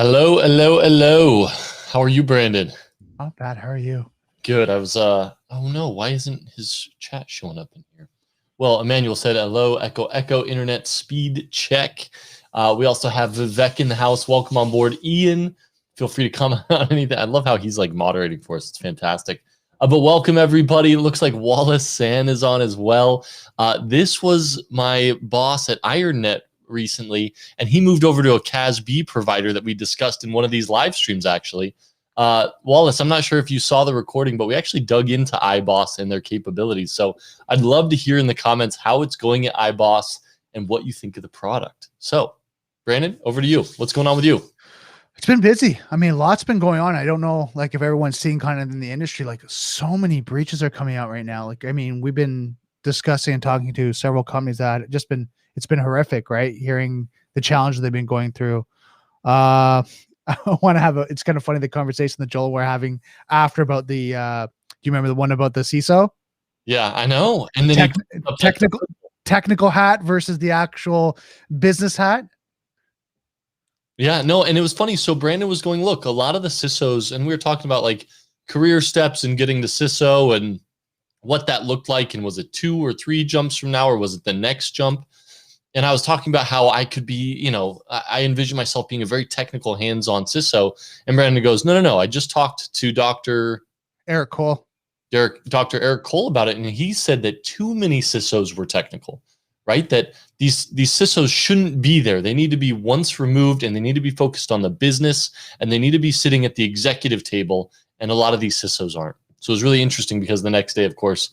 Hello, hello, hello. How are you, Brandon? Not bad. How are you? Good. Oh no, why isn't his chat showing up in here? Well, Emmanuel said hello, echo, echo, internet speed check. We also have Vivek in the house. Welcome on board. Ian, feel free to comment on anything. I love how he's like moderating for us. It's fantastic. But welcome everybody. It looks like Wallace San is on as well. This was my boss at IronNet recently, and he moved over to a CAS-B provider that we discussed in one of these live streams, actually. Wallace, I'm not sure if you saw the recording, but we actually dug into iBoss and their capabilities. So I'd love to hear in the comments how it's going at iBoss and what you think of the product. So, Brandon, over to you. What's going on with you? It's been busy. I mean, lots been going on. I don't know, like, if everyone's seeing kind of in the industry, like, so many breaches are coming out right now. Like, I mean, we've been discussing and talking to several companies that it's been horrific, right? Hearing the challenges they've been going through. I want to have it's kind of funny, the conversation that Joel we're having after about the, do you remember the one about the CISO? Yeah, I know. And then technical hat versus the actual business hat. Yeah, no, and it was funny. So Brandon was going, look, a lot of the CISOs, and we were talking about like career steps and getting to CISO and what that looked like. And was it 2 or 3 jumps from now, or was it the next jump? And I was talking about how I could be, I envision myself being a very technical, hands-on CISO. And Brandon goes, no. I just talked to Dr. Eric Cole about it. And he said that too many CISOs were technical, right? That these CISOs shouldn't be there. They need to be once removed, and they need to be focused on the business, and they need to be sitting at the executive table. And a lot of these CISOs aren't. So it was really interesting because the next day, of course,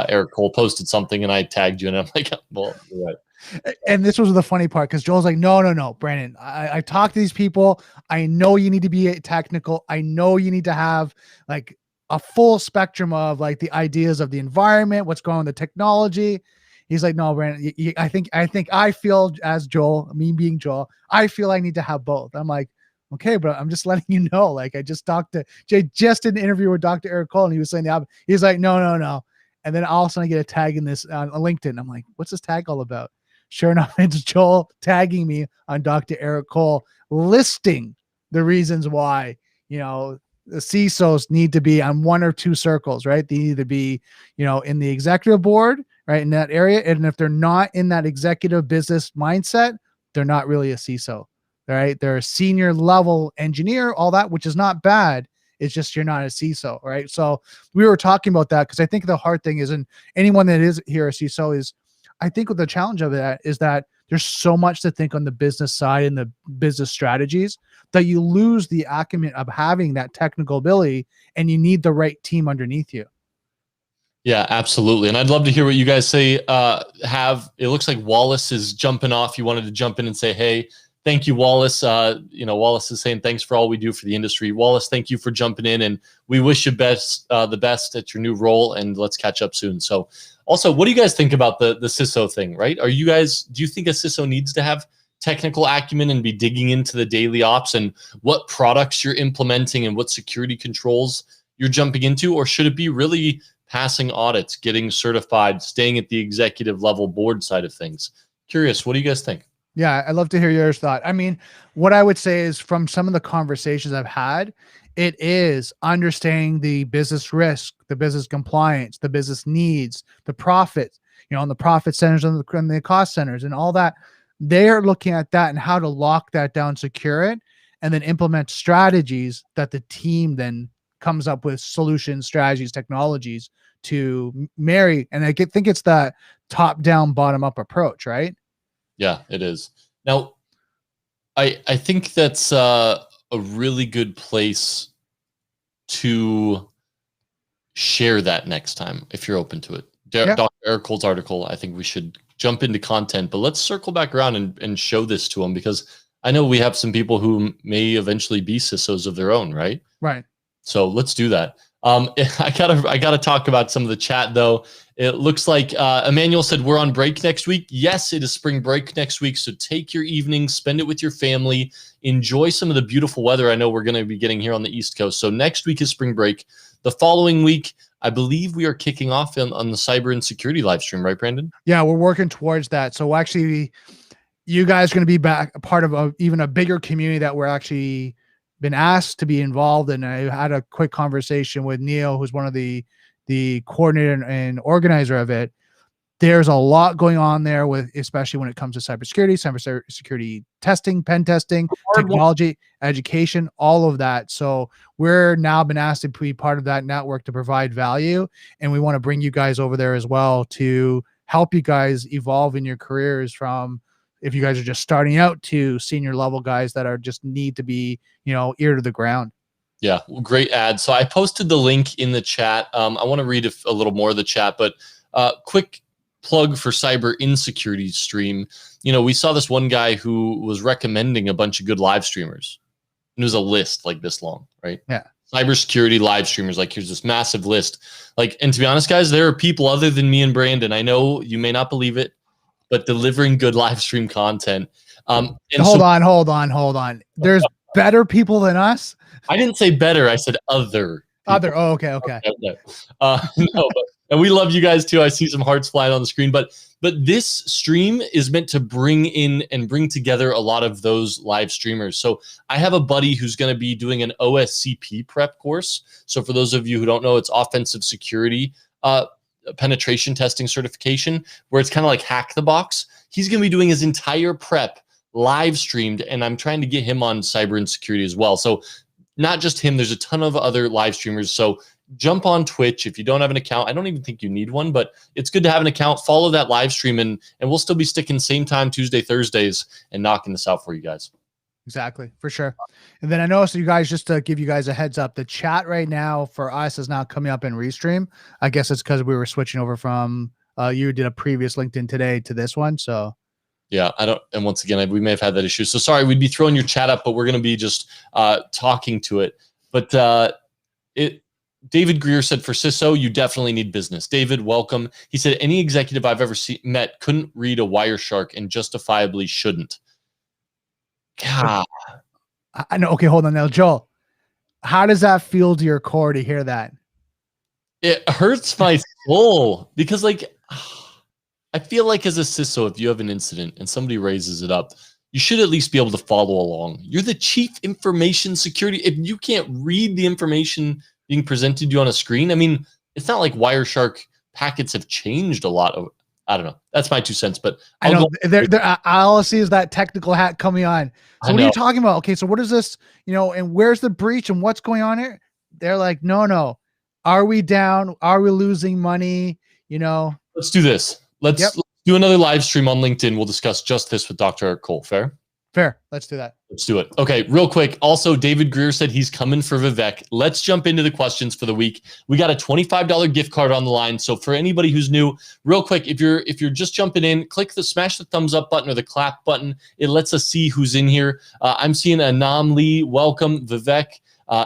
Eric Cole posted something and I tagged you, and I'm like, well, you're right. And this was the funny part, because Joel's like, no, Brandon, I talked to these people. I know you need to be technical. I know you need to have like a full spectrum of like the ideas of the environment, what's going on with the technology. He's like, no, Brandon, I feel, as Joel, me being Joel, I feel I need to have both. I'm like, okay, but I'm just letting you know, like, I just talked to Jay, just did an interview with Dr. Eric Cole, and he was saying he's like, no. And then all of a sudden I get a tag in this on LinkedIn. I'm like, what's this tag all about? Sure enough, it's Joel tagging me on Dr. Eric Cole, listing the reasons why, the CISOs need to be on 1 or 2 circles, right? They need to be, in the executive board, right, in that area. And if they're not in that executive business mindset, they're not really a CISO, right? They're a senior level engineer, all that, which is not bad. It's just you're not a CISO, right? So we were talking about that, because I think the hard thing is, and anyone that is here a CISO is, I think what the challenge of that is that there's so much to think on the business side and the business strategies that you lose the acumen of having that technical ability, and you need the right team underneath you. Yeah, absolutely. And I'd love to hear what you guys say. It looks like Wallace is jumping off. You wanted to jump in and say, hey, thank you, Wallace. Wallace is saying thanks for all we do for the industry. Wallace, thank you for jumping in, and we wish you the best at your new role, and let's catch up soon. So also, what do you guys think about the CISO thing, right? Do you think a CISO needs to have technical acumen and be digging into the daily ops and what products you're implementing and what security controls you're jumping into? Or should it be really passing audits, getting certified, staying at the executive level board side of things? Curious, what do you guys think? Yeah, I'd love to hear your thought. I mean, what I would say is, from some of the conversations I've had, it is understanding the business risk, the business compliance, the business needs, the profit, on the profit centers and the cost centers and all that. They're looking at that and how to lock that down, secure it, and then implement strategies that the team then comes up with solutions, strategies, technologies to marry. And I think it's that top down, bottom up approach, right? Yeah, it is. Now, I think that's a really good place to share that next time, if you're open to it. Dr. Eric Cole's article, I think we should jump into content, but let's circle back around and show this to them, because I know we have some people who may eventually be CISOs of their own, right? Right. So let's do that. I gotta talk about some of the chat though. It looks like Emmanuel said we're on break next week. Yes, it is spring break next week. So take your evening, spend it with your family, enjoy some of the beautiful weather I know we're going to be getting here on the East Coast. So next week is spring break. The following week, I believe we are kicking off on the cyber and security live stream, right, Brandon? Yeah, we're working towards that. So actually, you guys are going to be back a part of even a bigger community that we're actually been asked to be involved in. I had a quick conversation with Neil, who's one of the coordinator and organizer of it. There's a lot going on there with, especially when it comes to cybersecurity testing, pen testing, technology, education, all of that. So we're now been asked to be part of that network to provide value. And we want to bring you guys over there as well to help you guys evolve in your careers from, if you guys are just starting out, to senior level guys that are just need to be, ear to the ground. Yeah, great ad. So I posted the link in the chat. I want to read a little more of the chat, but quick plug for Cyber Insecurity Stream. We saw this one guy who was recommending a bunch of good live streamers. And it was a list like this long, right? Yeah. Cybersecurity live streamers. Like, here's this massive list. And to be honest, guys, there are people other than me and Brandon. I know you may not believe it, but delivering good live stream content. Hold on. There's better people than us. I didn't say better. I said other. People. Oh, okay. No, and we love you guys too. I see some hearts flying on the screen, but this stream is meant to bring in and bring together a lot of those live streamers. So I have a buddy who's going to be doing an OSCP prep course. So for those of you who don't know, it's offensive security penetration testing certification, where it's kind of like hack the box. He's going to be doing his entire prep live streamed, and I'm trying to get him on Cyber Insecurity as well. So not just him, there's a ton of other live streamers. So jump on Twitch. If you don't have an account, I don't even think you need one, but it's good to have an account. Follow that live stream, and we'll still be sticking same time Tuesday, Thursdays, and knocking this out for you guys. Exactly, for sure. And then I noticed you guys, just to give you guys a heads up, the chat right now for us is now coming up in Restream. I guess it's because we were switching over from you did a previous LinkedIn today to this one. So yeah, and once again, we may have had that issue. So sorry, we'd be throwing your chat up, but we're going to be just talking to it. But David Greer said, for CISO, you definitely need business. David, welcome. He said, any executive I've ever met couldn't read a Wireshark and justifiably shouldn't. God. I know. Okay, hold on now, Joel. How does that feel to your core to hear that? It hurts my soul because, I feel like as a CISO, if you have an incident and somebody raises it up, you should at least be able to follow along. You're the chief information security. If you can't read the information being presented to you on a screen, I mean, it's not like Wireshark packets have changed a lot. I don't know. That's my 2 cents, but I know all I see is that technical hat coming on. So what are you talking about? Okay, so what is this? And where's the breach and what's going on here? They're like, no. Are we down? Are we losing money? Let's do this. Let's do another live stream on LinkedIn. We'll discuss just this with Dr. Eric Cole. Fair? Fair. Let's do that. Let's do it. Okay, real quick. Also, David Greer said he's coming for Vivek. Let's jump into the questions for the week. We got a $25 gift card on the line. So for anybody who's new, real quick, if you're just jumping in, smash the thumbs up button or the clap button. It lets us see who's in here. I'm seeing Anam Lee. Welcome, Vivek.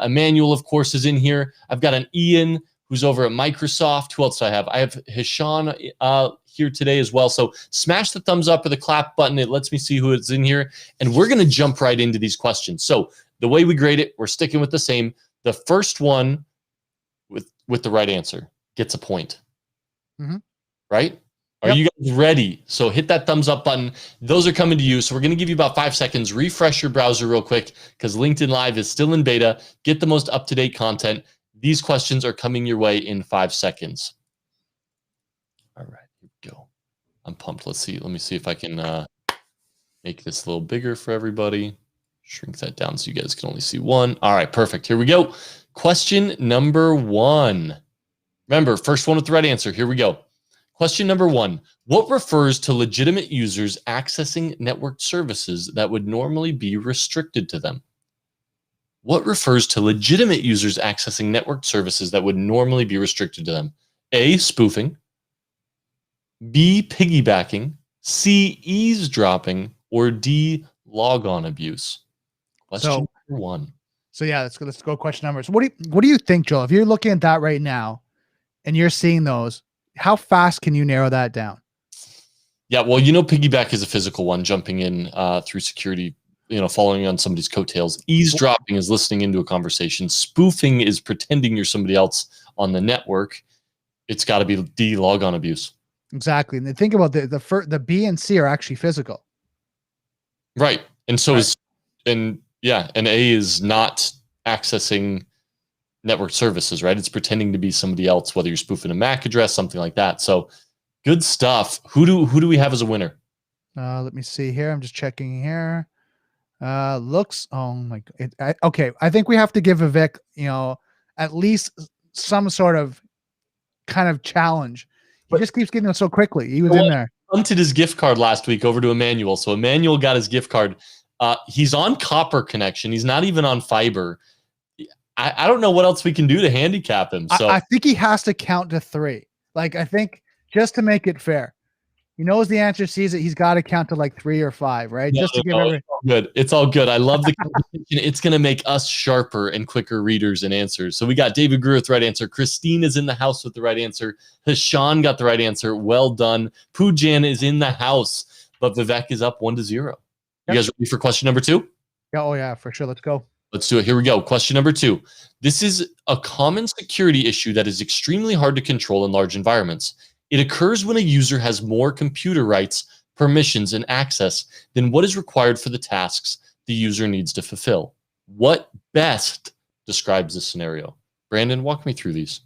Emmanuel, of course, is in here. I've got an Ian who's over at Microsoft. Who else do I have? I have Hishan here today as well. So smash the thumbs up or the clap button. It lets me see who is in here. And we're going to jump right into these questions. So the way we grade it, we're sticking with the same. The first one with the right answer gets a point. Mm-hmm. Right? Are you guys ready? So hit that thumbs up button. Those are coming to you. So we're going to give you about 5 seconds. Refresh your browser real quick because LinkedIn Live is still in beta. Get the most up-to-date content. These questions are coming your way in 5 seconds. All right, here we go. I'm pumped. Let me see if I can make this a little bigger for everybody. Shrink that down so you guys can only see one. All right, perfect. Here we go. Question number 1. Remember, first one with the right answer. Here we go. Question number 1. What refers to legitimate users accessing networked services that would normally be restricted to them? What refers to legitimate users accessing networked services that would normally be restricted to them? A, spoofing. B, piggybacking. C, eavesdropping. Or D, logon abuse. Question number 1. So yeah, let's go question number. So what do you think, Joel? If you're looking at that right now and you're seeing those, how fast can you narrow that down? Yeah, well, piggyback is a physical one, jumping in through security, following on somebody's coattails. Eavesdropping is listening into a conversation. Spoofing is pretending you're somebody else on the network. It's got to be D, logon abuse. Exactly. And think about the B and C are actually physical. Right. And so Right. is, and yeah, and A is not accessing network services, right? It's pretending to be somebody else, whether you're spoofing a MAC address, something like that. So good stuff. Who do we have as a winner? Let me see here. I'm just checking here. Looks. Oh my. Okay. I think we have to give Vivek, at least some sort of kind of challenge. He But just keeps getting it so quickly. He was well, in there. punted his gift card last week over to Emmanuel. So Emmanuel got his gift card. He's on copper connection. He's not even on fiber. I don't know what else we can do to handicap him. So I think he has to count to 3. Like, I think just to make it fair, he knows the answer, sees it. He's got to count to like 3 or 5, right? no, Just to give no, every. it's all good. It's all good. I love the competition. It's going to make us sharper and quicker readers and answers. So we got David Greer with the right answer. Christine is in the house with the right answer. Hashan got the right answer. Well done. Poojan is in the house, but Vivek is up 1-0. You guys ready for question number 2? Yeah, oh yeah, for sure. Let's go. Let's do it. Here we go. Question number 2. This is a common security issue that is extremely hard to control in large environments. It occurs when a user has more computer rights, permissions, and access than what is required for the tasks the user needs to fulfill. What best describes this scenario? Brandon, walk me through these.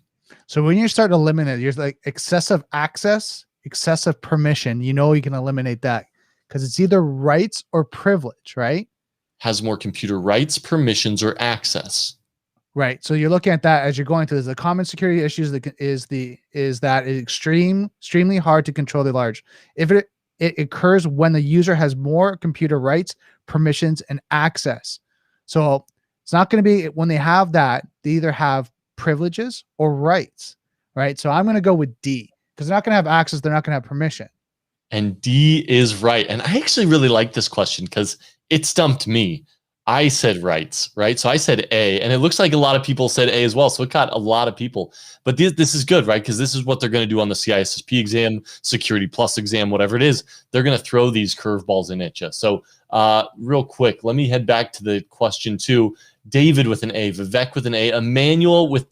So when you start eliminating, you're like excessive access, excessive permission. You can eliminate that because it's either rights or privilege, right? Has more computer rights, permissions, or access. Right. So you're looking at that as you're going through. The common security issues that is that it's extremely hard to control the large. If it occurs when the user has more computer rights, permissions, and access. So it's not going to be when they have that, they either have privileges or rights, right? So I'm going to go with D because they're not going to have access. They're not going to have permission. And D is right. And I actually really like this question because it stumped me. I said rights, right? So I said A, and it looks like a lot of people said A as well. So it got a lot of people. But this is good, right? Because this is what they're going to do on the CISSP exam, Security Plus exam, whatever it is. They're going to throw these curveballs in at you. So real quick, let me head back to the question 2. David with an A, Vivek with an A, Emmanuel with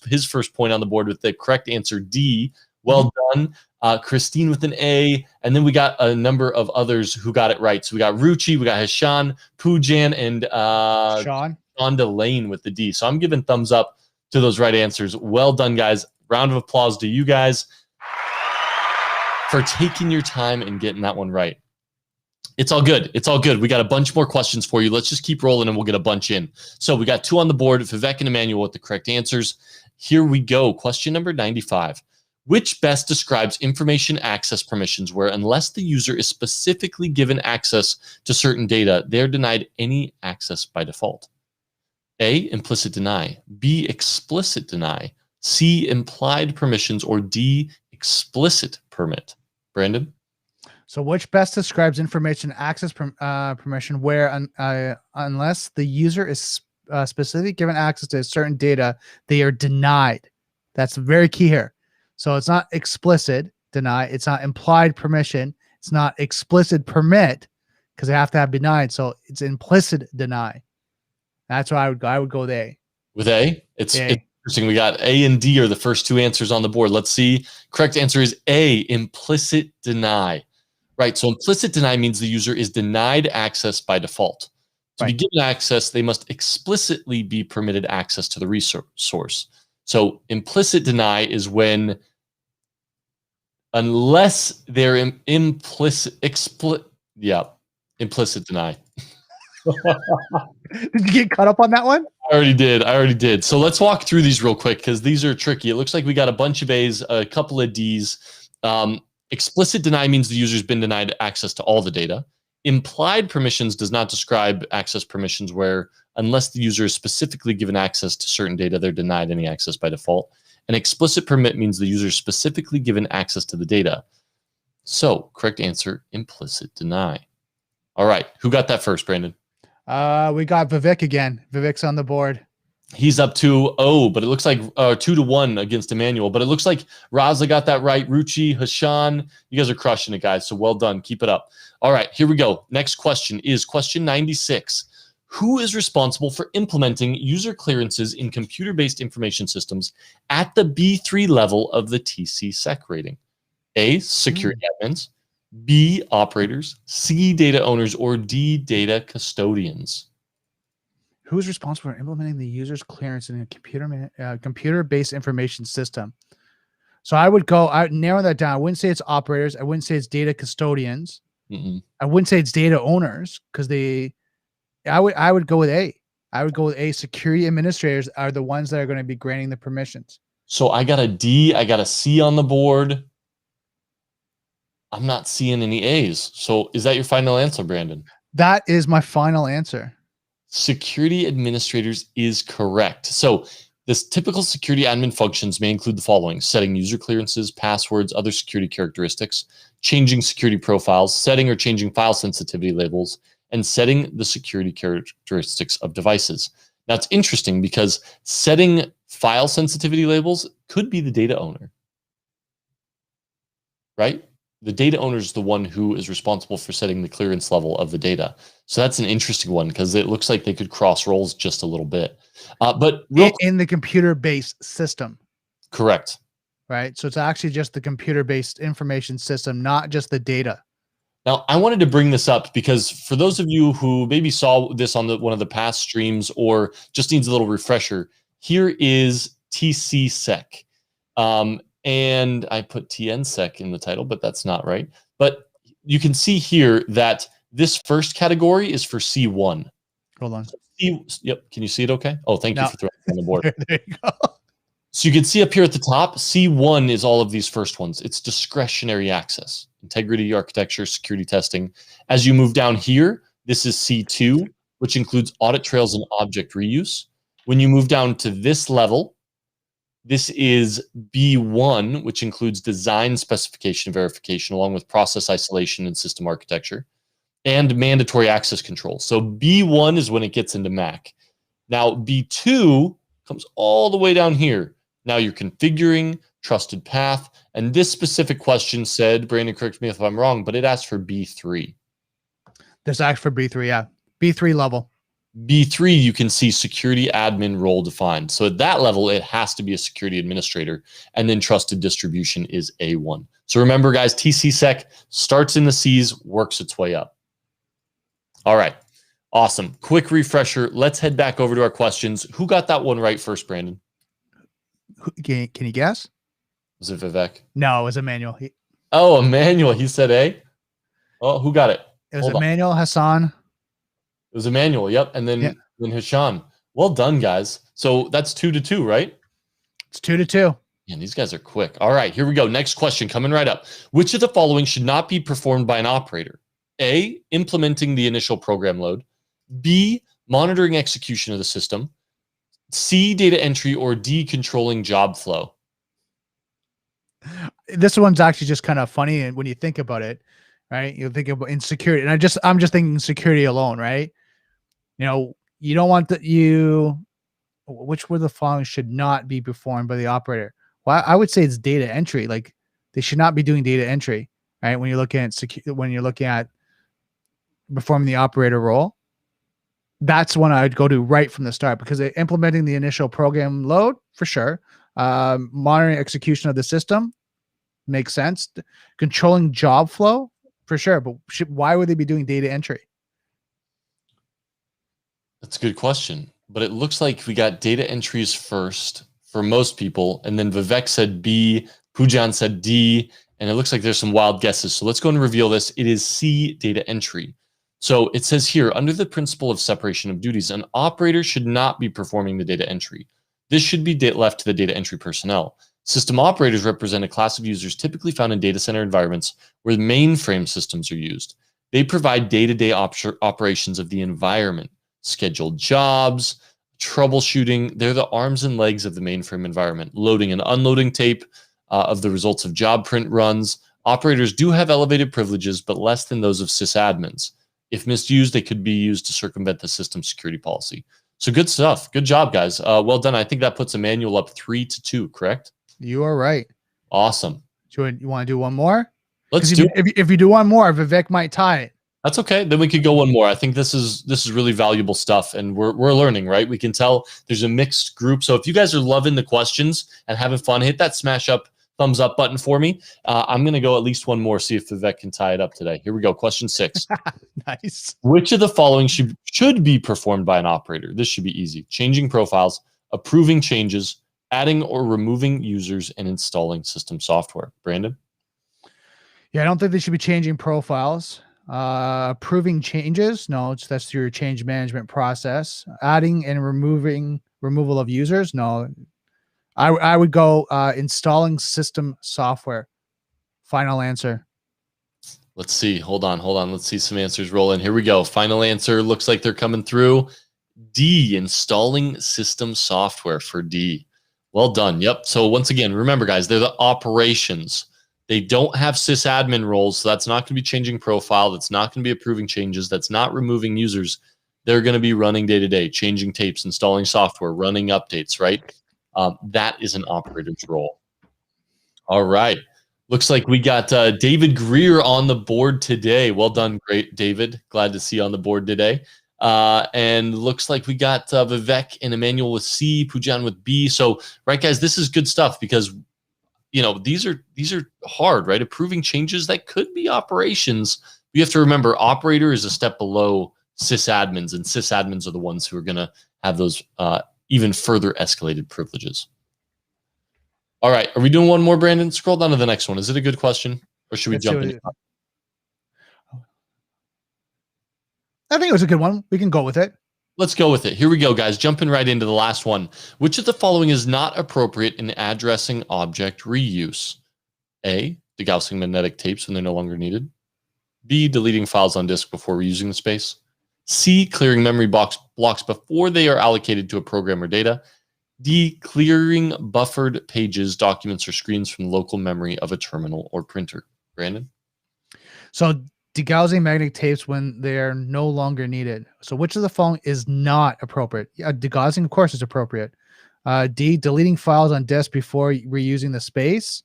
his first point on the board with the correct answer, D. Well done. Christine with an A, and then we got a number of others who got it right. So we got Ruchi, we got Hashan, Poojan, and Shonda Lane with the D. So I'm giving thumbs up to those right answers. Well done, guys. Round of applause to you guys for taking your time and getting that one right. It's all good. It's all good. We got a bunch more questions for you. Let's just keep rolling and we'll get a bunch in. So we got 2 on the board, Vivek and Emmanuel with the correct answers. Here we go. Question number 95. Which best describes information access permissions where unless the user is specifically given access to certain data, they're denied any access by default? A, implicit deny. B, explicit deny. C, implied permissions. Or D, explicit permit. Brandon? So which best describes information access permission where unless the user is specifically given access to certain data, they are denied? That's very key here. So it's not explicit deny. It's not implied permission. It's not explicit permit because they have to have denied. So it's implicit deny. That's why I would go with A. With A? It's interesting. We got A and D are the first 2 answers on the board. Let's see. Correct answer is A, implicit deny. Right. So implicit deny means the user is denied access by default. To be given access, they must explicitly be permitted access to the resource. So implicit deny is when, unless they're implicit deny. Did you get caught up on that one? I already did. So let's walk through these real quick because these are tricky. It looks like we got a bunch of A's, a couple of D's. Explicit deny means the user's been denied access to all the data. Implied permissions does not describe access permissions where unless the user is specifically given access to certain data, they're denied any access by default. An explicit permit means the user is specifically given access to the data. So correct answer, implicit deny. All right. Who got that first, Brandon? We got Vivek again. Vivek's on the board. He's up 2-0, but it looks like 2-1 against Emmanuel. But it looks like Raza got that right. Ruchi, Hashan, you guys are crushing it, guys. So well done. Keep it up. All right, here we go. Next question is question 96. Who is responsible for implementing user clearances in computer-based information systems at the B3 level of the TC-SEC rating? A, security admins. B, operators, C, data owners, or D, data custodians? Who's responsible for implementing the user's clearance in a computer-based information system? So I would narrow that down. I wouldn't say it's operators. I wouldn't say it's data custodians. I wouldn't say it's data owners because I would go with A. I would go with A. Security administrators are the ones that are going to be granting the permissions. So I got a D, I got a C on the board. I'm not seeing any A's. So is that your final answer, Brandon? That is my final answer. Security administrators is correct. So this typical security admin functions may include the following: setting user clearances, passwords, other security characteristics, changing security profiles, setting or changing file sensitivity labels, and setting the security characteristics of devices. Now it's interesting because setting file sensitivity labels could be the data owner, right? The data owner is the one who is responsible for setting the clearance level of the data. So that's an interesting one because it looks like they could cross roles just a little bit. But in the computer-based system. Correct. Right. So it's actually just the computer-based information system, not just the data. Now, I wanted to bring this up because for those of you who maybe saw this on one of the past streams or just needs a little refresher, here is TCSec. And I put TNSec in the title, but that's not right. But you can see here that this first category is for C1. Hold on. Yep. Can you see it okay? Oh, thank you for throwing it on the board. There you go. So you can see up here at the top, C1 is all of these first ones. It's discretionary access, integrity, architecture, security testing. As you move down here, this is C2, which includes audit trails and object reuse. When you move down to this level, this is B1, which includes design specification verification, along with process isolation and system architecture, and mandatory access control. So B1 is when it gets into Mac. Now, B2 comes all the way down here. Now you're configuring, trusted path, and this specific question said, Brandon, correct me if I'm wrong, but it asked for B3. This asked for B3, yeah. B3 level. B3, you can see security admin role defined. So at that level, it has to be a security administrator. And then trusted distribution is A1. So remember, guys, TCSec starts in the C's, works its way up. All right. Awesome. Quick refresher. Let's head back over to our questions. Who got that one right first, Brandon? Can you guess? Was it Vivek? No, it was Emmanuel. Oh, Emmanuel. He said A. Oh, who got it? It was Emmanuel, Hassan. It was Emmanuel. Yep. And then, then Hashan. Well done, guys. So that's 2-2, right? It's 2-2. Man, these guys are quick. All right, here we go. Next question coming right up. Which of the following should not be performed by an operator? A, implementing the initial program load. B, monitoring execution of the system. C, data entry, or D, controlling job flow. This one's actually just kind of funny, and when you think about it, right? You think about insecurity, and I'm just thinking security alone, right? You know, you don't want which were the following should not be performed by the operator? Well, I would say it's data entry. Like they should not be doing data entry, right? When you're looking at performing the operator role, that's when I'd go to right from the start, because they're implementing the initial program load for sure. Monitoring execution of the system makes sense. Controlling job flow for sure, but why would they be doing data entry? That's a good question, but it looks like we got data entries first for most people, and then Vivek said B, Pujan said D, and it looks like there's some wild guesses. So let's go and reveal this. It is C, data entry. So it says here, under the principle of separation of duties, an operator should not be performing the data entry. This should be left to the data entry personnel. System operators represent a class of users typically found in data center environments where mainframe systems are used. They provide day-to-day operations of the environment, scheduled jobs, troubleshooting. They're the arms and legs of the mainframe environment, loading and unloading tape of the results of job print runs. Operators do have elevated privileges, but less than those of sysadmins. If misused, they could be used to circumvent the system security policy. So good stuff. Good job, guys. Well done. I think that puts Emmanuel up 3-2, correct? You are right. Awesome. You want to do one more? Let's do it. If you do one more, Vivek might tie it. That's okay. Then we could go one more. I think this is really valuable stuff, and we're learning, right? We can tell there's a mixed group. So if you guys are loving the questions and having fun, hit that smash up thumbs up button for me. I'm going to go at least one more, see if Vivek can tie it up today. Here we go. Question 6. Nice. Which of the following should be performed by an operator? This should be easy. Changing profiles, approving changes, adding or removing users, and installing system software. Brandon? Yeah, I don't think they should be changing profiles. Approving changes. No, that's your change management process. Adding and removal of users. No, I would go installing system software. Final answer. Let's see. Hold on. Let's see some answers roll in. Here we go. Final answer. Looks like they're coming through. D, installing system software for D. Well done. Yep. So once again, remember, guys, they're the operations. They don't have sysadmin roles, so that's not going to be changing profile. That's not going to be approving changes. That's not removing users. They're going to be running day-to-day, changing tapes, installing software, running updates, right? That is an operator's role. All right. Looks like we got David Greer on the board today. Well done, great David. Glad to see you on the board today. And looks like we got Vivek and Emmanuel with C, Pujan with B. So, right, guys, this is good stuff because these are hard, right? Approving changes that could be operations. You have to remember, operator is a step below sysadmins, and sysadmins are the ones who are going to have those even further escalated privileges. All right, are we doing one more, Brandon? Scroll down to the next one. Is it a good question, or should we jump in? I think it was a good one. We can go with it. Let's go with it. Here we go, guys. Jumping right into the last one. Which of the following is not appropriate in addressing object reuse? A, degaussing magnetic tapes when they're no longer needed. B, deleting files on disk before reusing the space. C, clearing memory blocks before they are allocated to a program or data. D, clearing buffered pages, documents, or screens from the local memory of a terminal or printer. Brandon? So degaussing magnetic tapes when they're no longer needed. So which of the following is not appropriate? Yeah, degaussing, of course, is appropriate. D, deleting files on disk before reusing the space.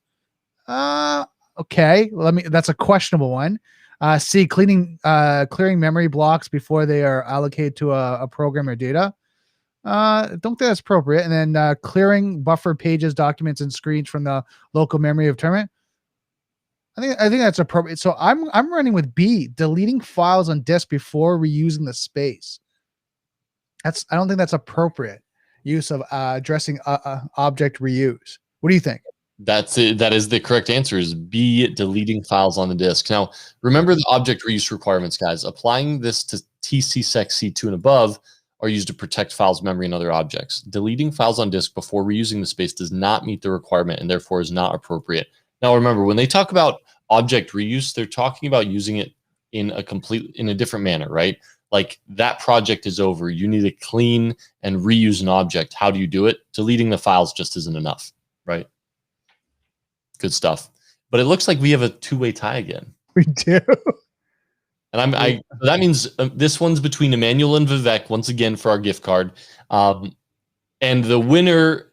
Okay, that's a questionable one. C, clearing memory blocks before they are allocated to a program or data. Don't think that's appropriate. And then clearing buffer pages, documents, and screens from the local memory of terminal. I think that's appropriate. So I'm running with B, deleting files on disk before reusing the space. I don't think that's appropriate use of addressing object reuse. What do you think? That's it. That is the correct answer, is B, deleting files on the disk. Now, remember the object reuse requirements, guys. Applying this to TC-SEC C2 and above are used to protect files, memory, and other objects. Deleting files on disk before reusing the space does not meet the requirement and therefore is not appropriate. Now, remember, when they talk about object reuse, they're talking about using it in a different manner, right? Like that project is over. You need to clean and reuse an object. How do you do it? Deleting the files just isn't enough, right? Good stuff. But it looks like we have a two-way tie again. We do. And that means this one's between Emmanuel and Vivek once again for our gift card. And the winner,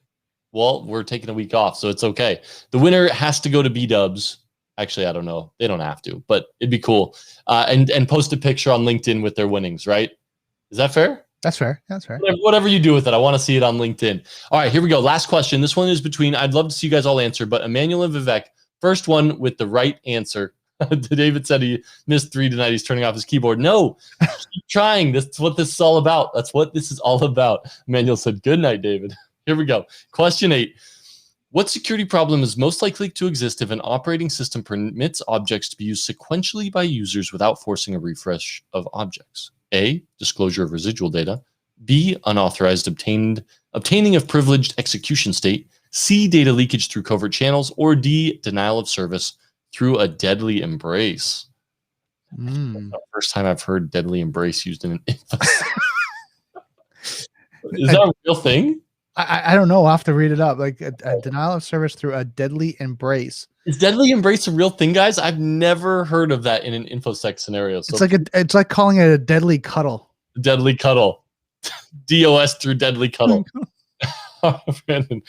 well, we're taking a week off, so it's okay. The winner has to go to B-dubs. Actually, I don't know. They don't have to, but it'd be cool. And post a picture on LinkedIn with their winnings, right? Is that fair? That's fair. That's fair. Whatever you do with it, I want to see it on LinkedIn. All right, here we go. Last question. This one is between, I'd love to see you guys all answer, but Emmanuel and Vivek, first one with the right answer. David said he missed 3 tonight. He's turning off his keyboard. No, keep trying. That's what this is all about. That's what this is all about. Emmanuel said, good night, David. Here we go. Question 8. What security problem is most likely to exist if an operating system permits objects to be used sequentially by users without forcing a refresh of objects? A, disclosure of residual data. B, unauthorized obtaining of privileged execution state. C, data leakage through covert channels. Or D, denial of service through a deadly embrace. That's the first time I've heard deadly embrace used in an info. Is that a real thing? I don't know. I'll have to read it up. Like a denial of service through a deadly embrace. Is deadly embrace a real thing, guys? I've never heard of that in an InfoSec scenario. So it's like calling it a deadly cuddle. Deadly cuddle. DOS through deadly cuddle. Brandon.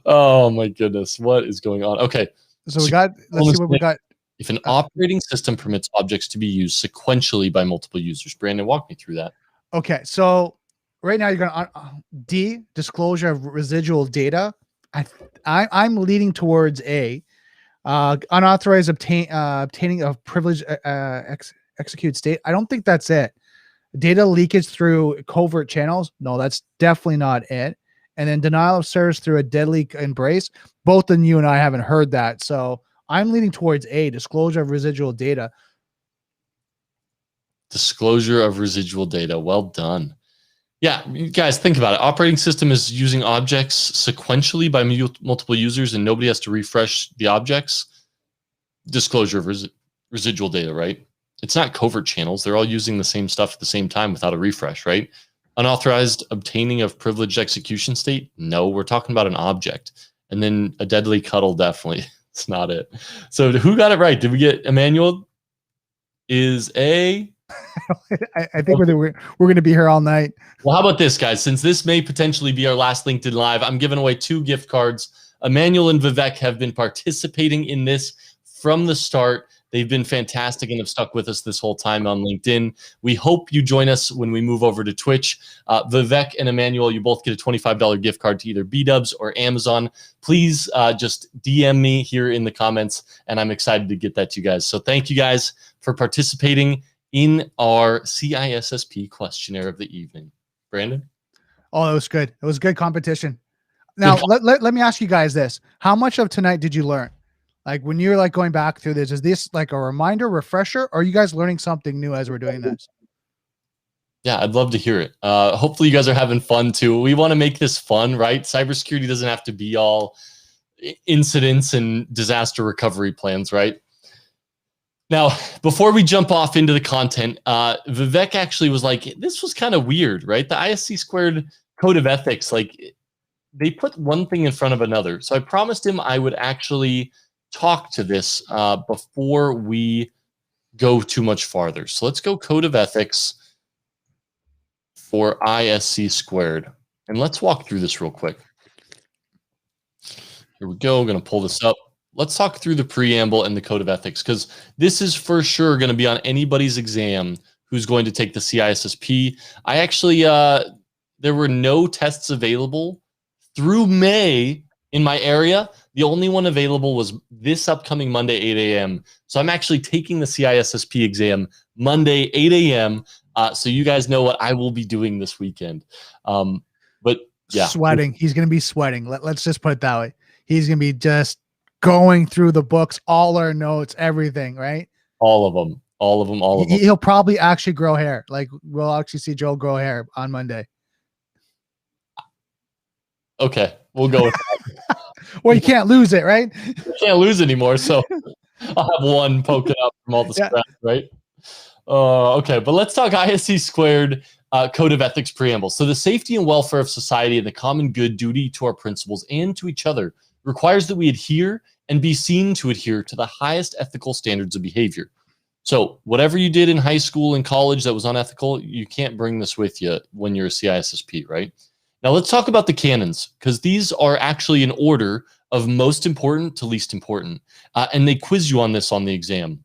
Oh my goodness. What is going on? Okay. So let's see what we got. If an operating system permits objects to be used sequentially by multiple users. Brandon, walk me through that. Okay. So right now you're going to D, disclosure of residual data. I'm leaning towards A. Unauthorized obtaining of privilege execute state. I don't think that's it. Data leakage through covert channels. No, that's definitely not it. And then denial of service through a deadly embrace. Both of you and I haven't heard that. So I'm leaning towards A, disclosure of residual data. Disclosure of residual data. Well done. Yeah, you guys, think about it. Operating system is using objects sequentially by multiple users, and nobody has to refresh the objects. Disclosure of residual data, right? It's not covert channels. They're all using the same stuff at the same time without a refresh, right? Unauthorized obtaining of privileged execution state. No, we're talking about an object. And then a deadly cuddle, definitely. It's not it. So who got it right? Did we get Emmanuel? Is A? I think we're going to be here all night. Well, how about this, guys? Since this may potentially be our last LinkedIn Live, I'm giving away 2 gift cards. Emmanuel and Vivek have been participating in this from the start. They've been fantastic and have stuck with us this whole time on LinkedIn. We hope you join us when we move over to Twitch. Vivek and Emmanuel, you both get a $25 gift card to either B-Dubs or Amazon. Please just DM me here in the comments, and I'm excited to get that to you guys. So thank you guys for participating in our CISSP questionnaire of the evening. Brandon? Oh, it was good. It was good competition. Now, let me ask you guys this. How much of tonight did you learn? Like when you're like going back through this, is this like a reminder, refresher, or are you guys learning something new as we're doing this? Yeah, I'd love to hear it. Hopefully you guys are having fun too. We want to make this fun, right? Cybersecurity doesn't have to be all incidents and disaster recovery plans, right? Now, before we jump off into the content, Vivek actually was like, this was kind of weird, right? The ISC squared code of ethics, like they put one thing in front of another. So I promised him I would actually talk to this before we go too much farther. So let's go code of ethics for ISC squared. And let's walk through this real quick. Here we go. I'm going to pull this up. Let's talk through the preamble and the code of ethics, because this is for sure going to be on anybody's exam who's going to take the CISSP. I actually, there were no tests available through May in my area. The only one available was this upcoming Monday, 8 a.m. So I'm actually taking the CISSP exam Monday, 8 a.m. So you guys know what I will be doing this weekend. But yeah. Sweating. He's going to be sweating. Let's just put it that way. He's going to be just going through the books, all our notes, everything, right? All of them. He'll probably actually grow hair. Like we'll actually see Joel grow hair on Monday. Okay, we'll go with that. Well, you can't lose it, right? You can't lose anymore, so I'll have one poking up from all the scratch, right? Okay, but let's talk ISC squared code of ethics preamble. So the safety and welfare of society and the common good duty to our principals and to each other requires that we adhere and be seen to adhere to the highest ethical standards of behavior. So whatever you did in high school and college that was unethical, you can't bring this with you when you're a CISSP, right? Now let's talk about the canons, because these are actually in order of most important to least important. And they quiz you on this on the exam.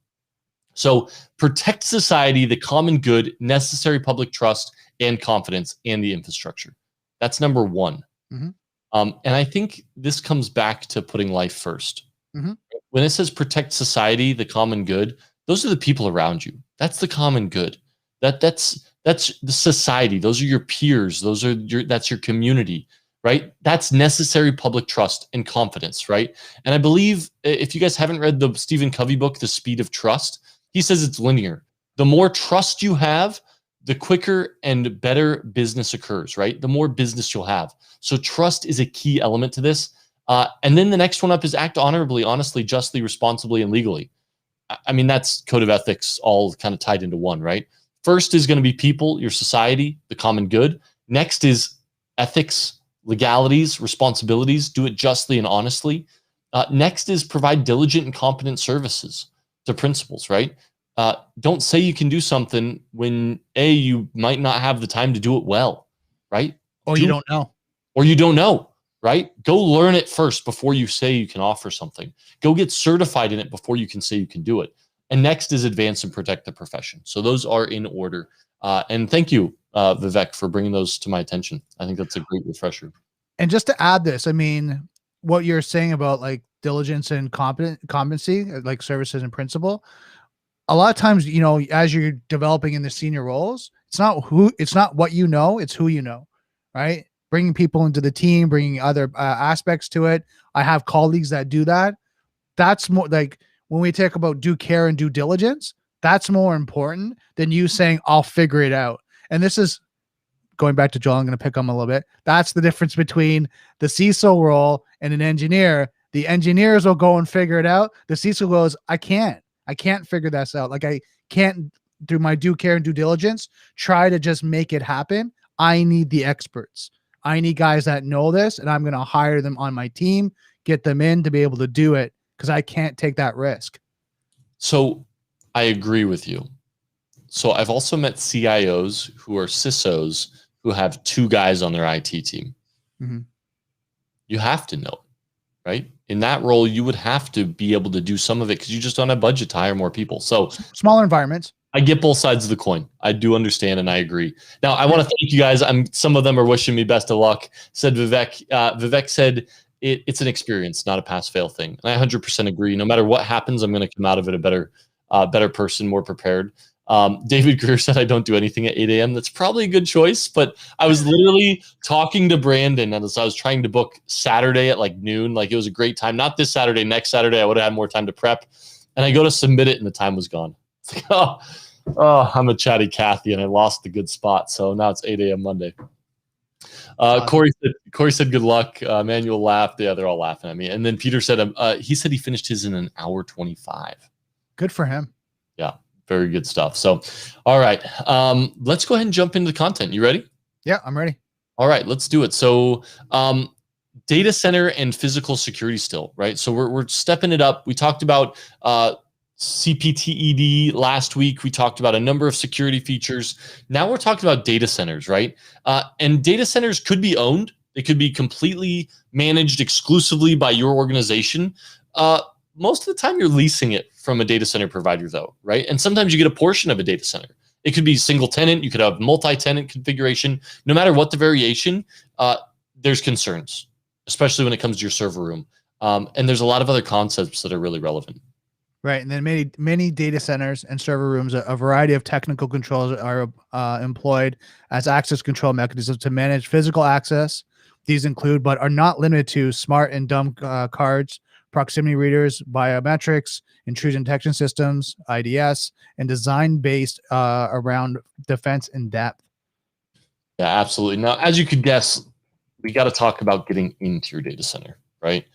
So protect society, the common good, necessary public trust and confidence, and the infrastructure. That's number one. Mm-hmm. And I think this comes back to putting life first. Mm-hmm. When it says protect society, the common good, those are the people around you. That's the common good. That's the society. Those are your peers. That's your community, right? That's necessary public trust and confidence, right? And I believe if you guys haven't read the Stephen Covey book, The Speed of Trust, he says it's linear. The more trust you have, the quicker and better business occurs, right? The more business you'll have. So trust is a key element to this. And then the next one up is act honorably, honestly, justly, responsibly, and legally. I mean, that's code of ethics all kind of tied into one, right? First is going to be people, your society, the common good. Next is ethics, legalities, responsibilities. Do it justly and honestly. Next is provide diligent and competent services to principals, right? Don't say you can do something when A, you might not have the time to do it well, right? Or you don't know. Or you don't know, right? Go learn it first before you say you can offer something. Go get certified in it before you can say you can do it. And next is advance and protect the profession. So those are in order. And thank you, Vivek, for bringing those to my attention. I think that's a great refresher. And just to add this, I mean, what you're saying about like diligence and competency, like services and principle. A lot of times, you know, as you're developing in the senior roles, it's not what you know, it's who you know, right? Bringing people into the team, bringing other aspects to it. I have colleagues that do that. That's more like when we talk about due care and due diligence, that's more important than you saying, I'll figure it out. And this is going back to Joel, I'm going to pick on him a little bit. That's the difference between the CISO role and an engineer. The engineers will go and figure it out. The CISO goes, I can't figure this out. Like I can't do my due care and due diligence, try to just make it happen. I need the experts. I need guys that know this, and I'm going to hire them on my team, get them in to be able to do it, because I can't take that risk. So I agree with you. So I've also met CIOs who are CISOs who have 2 guys on their IT team. Mm-hmm. You have to know, right? In that role, you would have to be able to do some of it because you just don't have budget to hire more people. So smaller environments. I get both sides of the coin. I do understand and I agree. Now, I want to thank you guys. Some of them are wishing me best of luck, said Vivek. Vivek said, it's an experience, not a pass-fail thing. And I 100% agree. No matter what happens, I'm going to come out of it a better person, more prepared. David Greer said, I don't do anything at 8 a.m. That's probably a good choice, but I was literally talking to Brandon as I was trying to book Saturday at like noon. Like it was a great time. Not this Saturday, next Saturday, I would have had more time to prep. And I go to submit it and the time was gone. It's like, oh, I'm a chatty Cathy and I lost the good spot. So now it's 8 a.m. Monday. Corey said, good luck. Manuel laughed. Yeah, they're all laughing at me. And then Peter said, he said he finished his in an hour 25. Good for him. Yeah. Very good stuff. So, all right, let's go ahead and jump into the content. You ready? Yeah, I'm ready. All right, let's do it. So, data center and physical security still, right? So we're stepping it up. We talked about CPTED last week. We talked about a number of security features. Now we're talking about data centers, right? And data centers could be owned. They could be completely managed exclusively by your organization. Most of the time you're leasing it from a data center provider though, right? And sometimes you get a portion of a data center. It could be single tenant. You could have multi-tenant configuration. No matter what the variation, there's concerns, especially when it comes to your server room. And there's a lot of other concepts that are really relevant. Right. And then many data centers and server rooms, a variety of technical controls are employed as access control mechanisms to manage physical access. These include, but are not limited to, smart and dumb cards, proximity readers, biometrics, intrusion detection systems, IDS, and design based around defense in depth. Yeah, absolutely. Now, as you could guess, we got to talk about getting into your data center, right?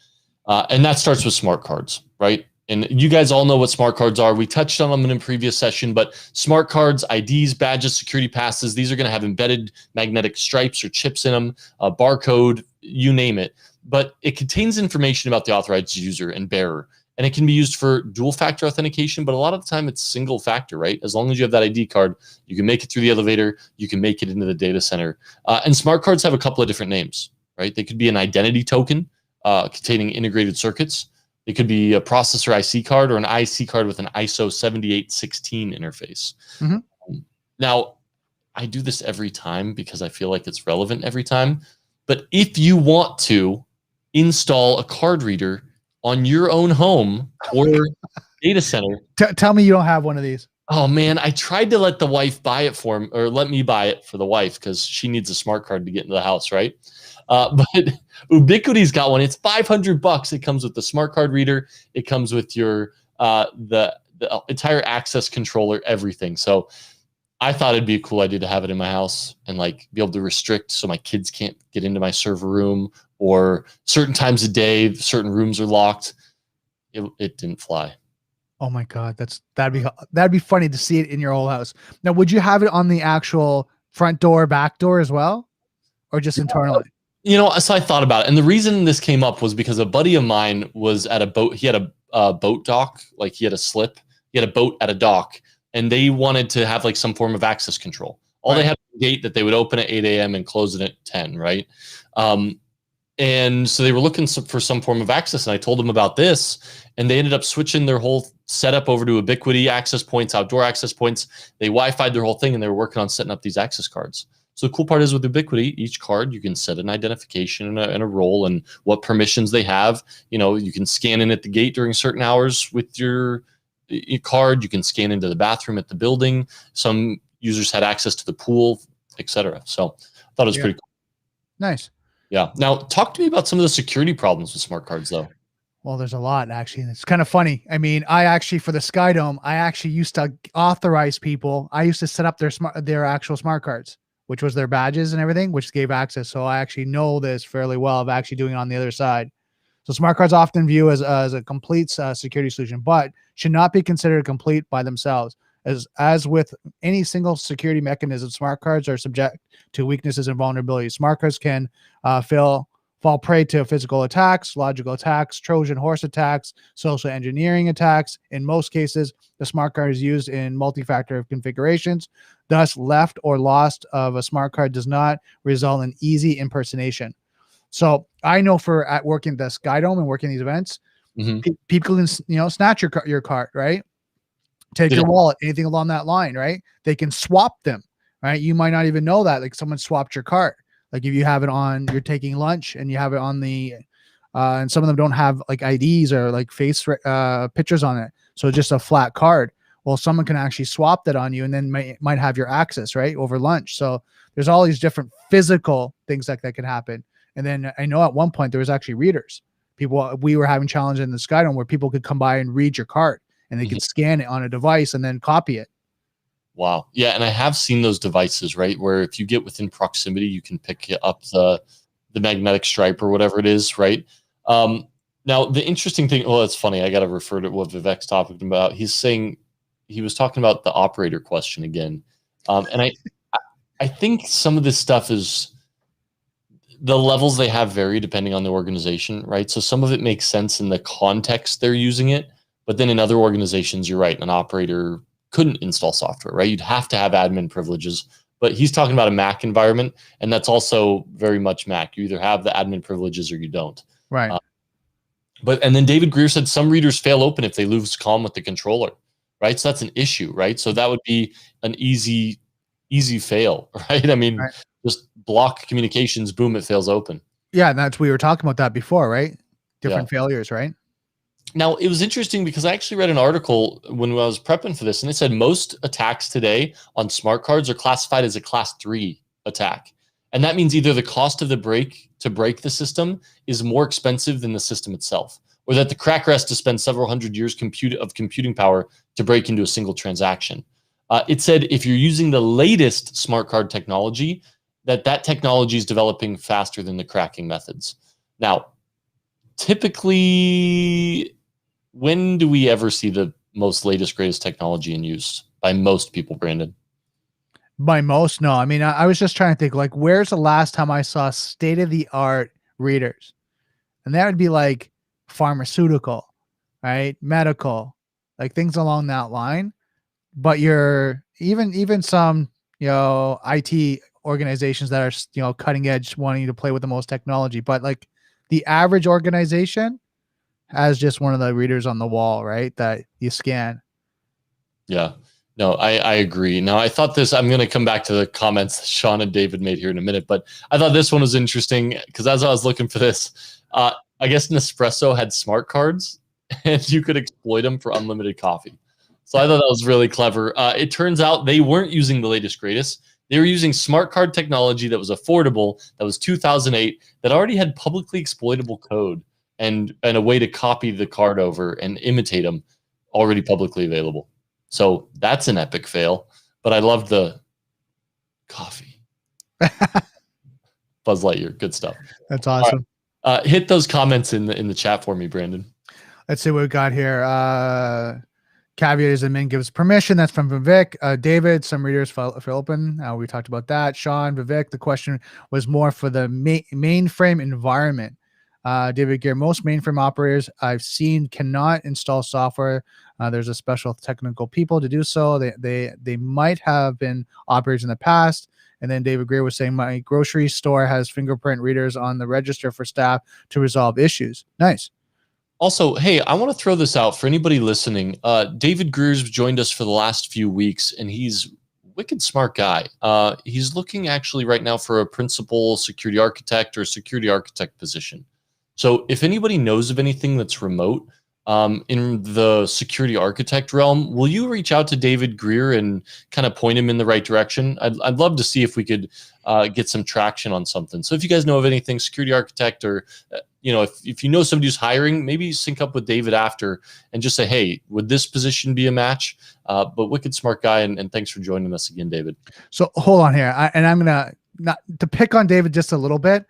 And that starts with smart cards, right? And you guys all know what smart cards are. We touched on them in a previous session, but smart cards, IDs, badges, security passes, these are going to have embedded magnetic stripes or chips in them, a barcode, you name it. But it contains information about the authorized user and bearer. And it can be used for dual factor authentication, but a lot of the time it's single factor, right? As long as you have that ID card, you can make it through the elevator, you can make it into the data center. And smart cards have a couple of different names, right? They could be an identity token containing integrated circuits. It could be a processor IC card or an IC card with an ISO 7816 interface. Mm-hmm. Now, I do this every time because I feel like it's relevant every time. But if you want to install a card reader on your own home or data center. Tell me you don't have one of these. Oh, man, I tried to let the wife buy it for him, or let me buy it for the wife because she needs a smart card to get into the house, right? But Ubiquity's got one. It's $500. It comes with the smart card reader. It comes with your the entire access controller, everything. So I thought it'd be a cool idea to have it in my house and like be able to restrict so my kids can't get into my server room, or certain times of day, certain rooms are locked. It didn't fly. Oh my God, that'd be funny to see it in your whole house. Now, would you have it on the actual front door, back door as well, or just internally? You know, so I thought about it, and the reason this came up was because a buddy of mine was at a boat. He had a boat dock, like he had a slip. He had a boat at a dock, and they wanted to have like some form of access control. All They had was a gate that they would open at 8 a.m. and close it at 10, right? And so they were looking for some form of access, and I told them about this, and they ended up switching their whole setup over to Ubiquity access points, outdoor access points. They Wi-Fi'd their whole thing, and they were working on setting up these access cards. So the cool part is with Ubiquity, each card you can set an identification and a role and what permissions they have. You can scan in at the gate during certain hours with your card. You can scan into the bathroom at the building. Some users had access to the pool, etc. So I thought it was pretty cool. Nice. Yeah. Now, talk to me about some of the security problems with smart cards, though. Well, there's a lot, actually. And it's kind of funny. I mean, for the SkyDome, I actually used to authorize people. I used to set up their actual smart cards, which was their badges and everything, which gave access. So I actually know this fairly well of actually doing it on the other side. So smart cards often view as a complete security solution, but should not be considered complete by themselves. As with any single security mechanism, smart cards are subject to weaknesses and vulnerabilities. Smart cards can fall prey to physical attacks, logical attacks, Trojan horse attacks, social engineering attacks. In most cases, the smart card is used in multi-factor configurations. Thus, left or lost of a smart card does not result in easy impersonation. So I know at working at the SkyDome and working these events, people can snatch your card, right? Take your wallet, anything along that line, right? They can swap them, right? You might not even know that, like someone swapped your card. Like if you have it on, you're taking lunch and you have it on and some of them don't have like IDs or like face pictures on it. So just a flat card. Well, someone can actually swap that on you and then might have your access, right, over lunch. So there's all these different physical things that can happen. And then I know at one point there was actually readers. We were having challenges in the SkyDome where people could come by and read your card and they could scan it on a device and then copy it. Wow. Yeah. And I have seen those devices, right, where if you get within proximity, you can pick up the magnetic stripe or whatever it is, right? Now, the interesting thing, well, it's funny. I got to refer to what Vivek's talking about. He's saying he was talking about the operator question again. And I think some of this stuff is the levels they have vary depending on the organization, right? So some of it makes sense in the context they're using it. But then in other organizations, you're right, an operator couldn't install software, right? You'd have to have admin privileges. But he's talking about a Mac environment, and that's also very much Mac. You either have the admin privileges or you don't. Right. And then David Greer said some readers fail open if they lose comm with the controller, right? So that's an issue, right? So that would be an easy fail, right? I mean, just block communications, boom, it fails open. Yeah, we were talking about that before, right? Different failures, right? Now, it was interesting because I actually read an article when I was prepping for this, and it said most attacks today on smart cards are classified as a class 3 attack. And that means either the cost of the break to break the system is more expensive than the system itself, or that the cracker has to spend several hundred years of computing power to break into a single transaction. It said if you're using the latest smart card technology, that technology is developing faster than the cracking methods. Now, typically, when do we ever see the most latest, greatest technology in use by most people, Brandon? By most, no. I mean, I was just trying to think, like, where's the last time I saw state-of-the-art readers? And that would be like pharmaceutical, right? Medical, like things along that line. But you're even some, IT organizations that are, cutting edge, wanting to play with the most technology. But like the average organization has just one of the readers on the wall, right, that you scan. Yeah. No, I agree. Now, I thought I'm going to come back to the comments that Sean and David made here in a minute, but I thought this one was interesting because as I was looking for this, I guess Nespresso had smart cards and you could exploit them for unlimited coffee. So I thought that was really clever. It turns out they weren't using the latest, greatest. They were using smart card technology that was affordable, that was 2008, that already had publicly exploitable code and a way to copy the card over and imitate them already publicly available. So that's an epic fail, but I love the coffee. Buzz Lightyear, good stuff. That's awesome. Right. Hit those comments in the chat for me, Brandon. Let's see what we got here. Caveat is admin gives permission. That's from Vivek. David, some readers fell open. We talked about that. Sean, Vivek, the question was more for the mainframe environment. David Gear, most mainframe operators I've seen cannot install software. There's a special technical people to do so. They might have been operators in the past. And then David Greer was saying, my grocery store has fingerprint readers on the register for staff to resolve issues. Nice. Also, hey, I want to throw this out for anybody listening. David Greer's joined us for the last few weeks, and he's wicked smart guy. He's looking actually right now for a principal security architect or security architect position. So if anybody knows of anything that's remote in the security architect realm, will you reach out to David Greer and kind of point him in the right direction? I'd love to see if we could get some traction on something. So if you guys know of anything, security architect, or if you know somebody who's hiring, maybe sync up with David after and just say, hey, would this position be a match? But wicked smart guy, and thanks for joining us again, David. So hold on here, I'm gonna not to pick on David just a little bit.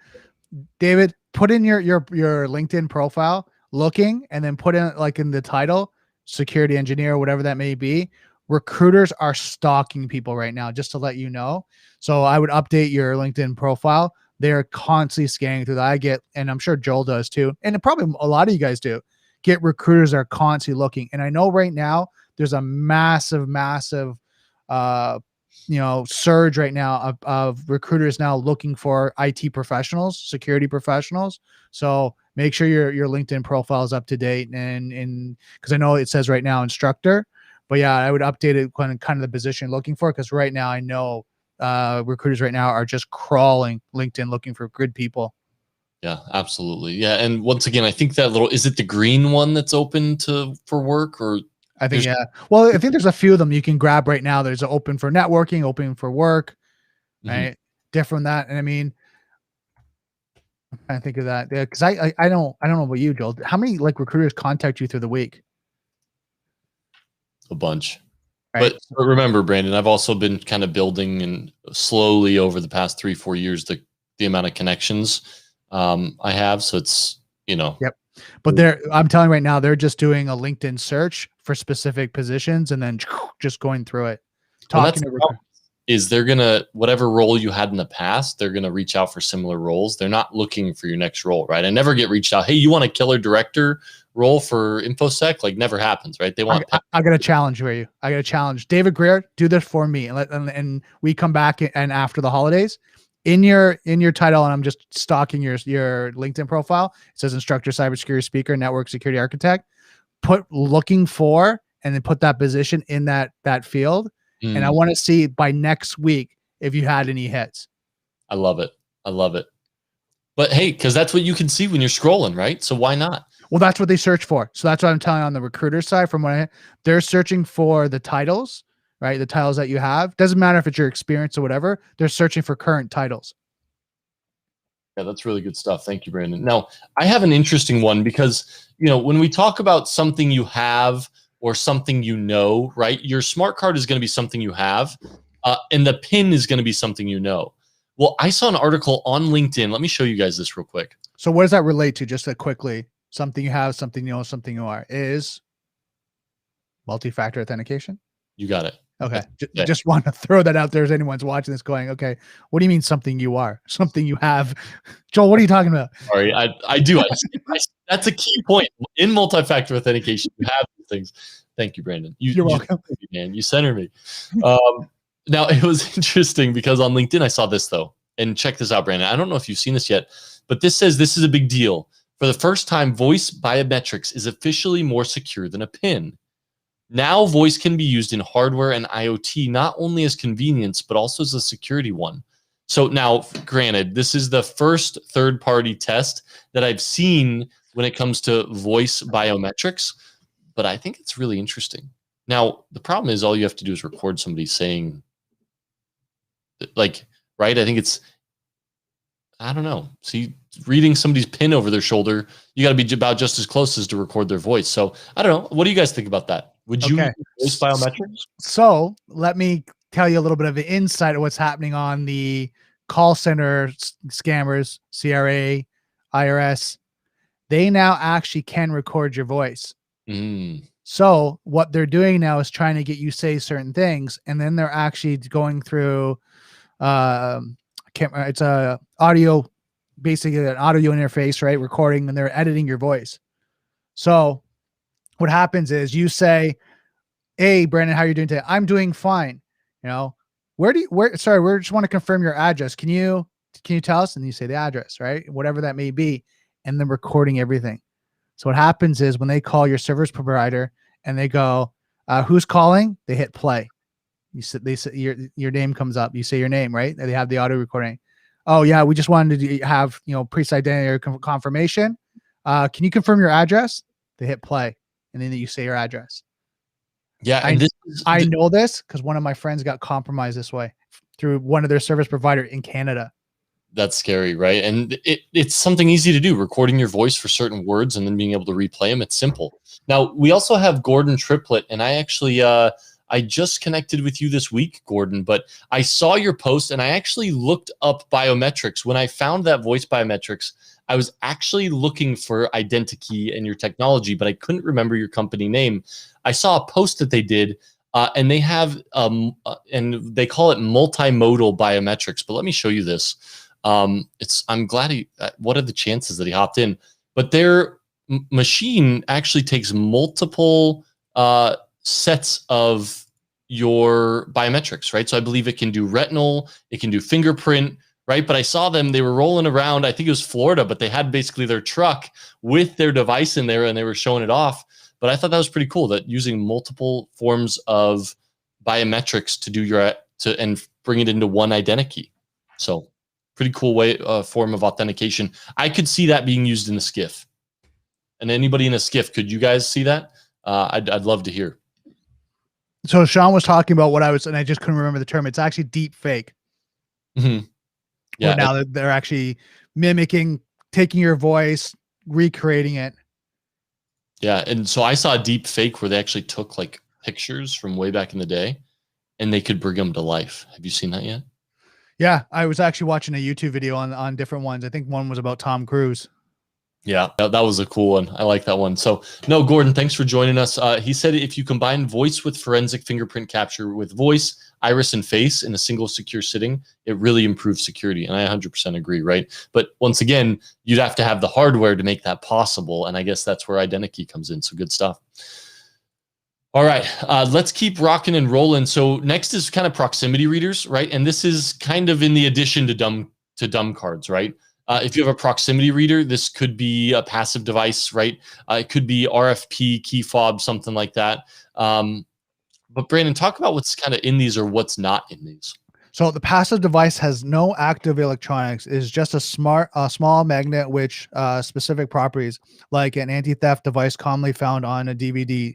David, put in your LinkedIn profile looking, and then put in like in the title, security engineer, whatever that may be. Recruiters are stalking people right now, just to let you know. So I would update your LinkedIn profile. They're constantly scanning through that. I get, and I'm sure Joel does too, and probably a lot of you guys do, get recruiters that are constantly looking. And I know right now there's a massive surge right now of recruiters now looking for IT professionals, security professionals. So make sure your LinkedIn profile is up to date, and because I know it says right now instructor, but yeah, I would update it kind of the position you're looking for, because right now I know recruiters right now are just crawling LinkedIn looking for good people. Yeah, absolutely. Yeah, and once again, I think that is it the green one that's open for work, or I think, yeah. Well, I think there's a few of them you can grab right now. There's an open for networking, open for work, right? Different than that. And I mean, I think of that. Yeah, because I don't know about you, Joel. How many like recruiters contact you through the week? A bunch. Right? But remember, Brandon, I've also been kind of building and slowly over the past 3-4 years the amount of connections I have. So it's Yep. But I'm telling you right now, they're just doing a LinkedIn search for specific positions and then just going through it. Talking to recruiters. Is they're gonna, whatever role you had in the past, they're gonna reach out for similar roles. They're not looking for your next role, right? I never get reached out. Hey, you want a killer director role for InfoSec? Like, never happens, right? They want. I got a challenge for you. I got a challenge. David Greer, do this for me, and we come back and after the holidays, in your title, and I'm just stalking your LinkedIn profile. It says instructor, cybersecurity speaker, network security architect. Put looking for, and then put that position in that field. And I want to see by next week if you had any hits. I love it. I love it. But hey, because that's what you can see when you're scrolling, right? So why not? Well, that's what they search for. So that's what I'm telling you on the recruiter side. From what they're searching for the titles, right? The titles that you have. Doesn't matter if it's your experience or whatever. They're searching for current titles. Yeah, that's really good stuff. Thank you, Brandon. Now, I have an interesting one because, when we talk about something you have or something right? Your smart card is going to be something you have, and the PIN is going to be something you know. Well, I saw an article on LinkedIn. Let me show you guys this real quick. So what does that relate to? Just quickly, something you have, something you know, something you are, is multi-factor authentication? You got it. Okay. Just want to throw that out there as anyone's watching this going, okay, what do you mean something you are? Something you have? Joel, what are you talking about? Sorry, I do. That's a key point. In multi-factor authentication, you have these things. Thank you, Brandon. You're welcome. Man, you center me. Now, it was interesting because on LinkedIn, I saw this, though. And check this out, Brandon. I don't know if you've seen this yet, but this says this is a big deal. For the first time, voice biometrics is officially more secure than a PIN. Now, voice can be used in hardware and IoT, not only as convenience, but also as a security one. So now, granted, this is the first third-party test that I've seen when it comes to voice biometrics, but I think it's really interesting. Now, the problem is all you have to do is record somebody saying, right? I think I don't know. See, reading somebody's PIN over their shoulder, you got to be about just as close as to record their voice. So I don't know. What do you guys think about that? Would you use biometrics? So let me tell you a little bit of an insight of what's happening on the call center scammers, CRA, IRS. They now actually can record your voice. So what they're doing now is trying to get you say certain things, and then they're actually going through it's a audio, basically an audio interface, right? Recording, and they're editing your voice. So what happens is you say, hey, Brandon, how are you doing today? I'm doing fine. We just want to confirm your address. Can you tell us? And you say the address, right? Whatever that may be. And then recording everything. So what happens is when they call your service provider and they go, who's calling? They hit play. They say your name comes up. You say your name, right? They have the audio recording. Oh yeah, we just wanted to have priest identity or confirmation. Can you confirm your address? They hit play, and then you say your address. Yeah, and I know this because one of my friends got compromised this way through one of their service provider in Canada. That's scary, right? And it's something easy to do, recording your voice for certain words and then being able to replay them. It's simple. Now, we also have Gordon Triplett, and I actually I just connected with you this week, Gordon, but I saw your post and I actually looked up biometrics. When I found that voice biometrics, I was actually looking for Identikey and your technology, but I couldn't remember your company name. I saw a post that they did, and they have, and they call it multimodal biometrics, but let me show you this. I'm glad what are the chances that he hopped in? But their machine actually takes multiple sets of your biometrics, right? So I believe it can do retinal, it can do fingerprint, right? But I saw them, they were rolling around, I think it was Florida, but they had basically their truck with their device in there and they were showing it off. But I thought that was pretty cool that using multiple forms of biometrics to do and bring it into one identity. So pretty cool form of authentication. I could see that being used in a skiff. And anybody in a skiff, could you guys see that? I'd love to hear. So Sean was talking about what and I just couldn't remember the term. It's actually deep fake. Mm-hmm. Yeah. Now they're actually mimicking, taking your voice, recreating it. Yeah. And so I saw a deep fake where they actually took like pictures from way back in the day and they could bring them to life. Have you seen that yet? Yeah. I was actually watching a YouTube video on different ones. I think one was about Tom Cruise. Yeah, that was a cool one. I like that one. So, no, Gordon, thanks for joining us. He said if you combine voice with forensic fingerprint capture with voice, iris, and face in a single secure sitting, it really improves security. And I 100% agree, right? But once again, you'd have to have the hardware to make that possible. And I guess that's where Identikey comes in. So good stuff. All right, let's keep rocking and rolling. So next is kind of proximity readers, right? And this is kind of in the addition to dumb cards, right? If you have a proximity reader, this could be a passive device, right? It could be RFP, key fob, something like that. But Brandon, talk about what's kind of in these or what's not in these. So the passive device has no active electronics. It's just a small magnet which specific properties, like an anti-theft device commonly found on a DVD.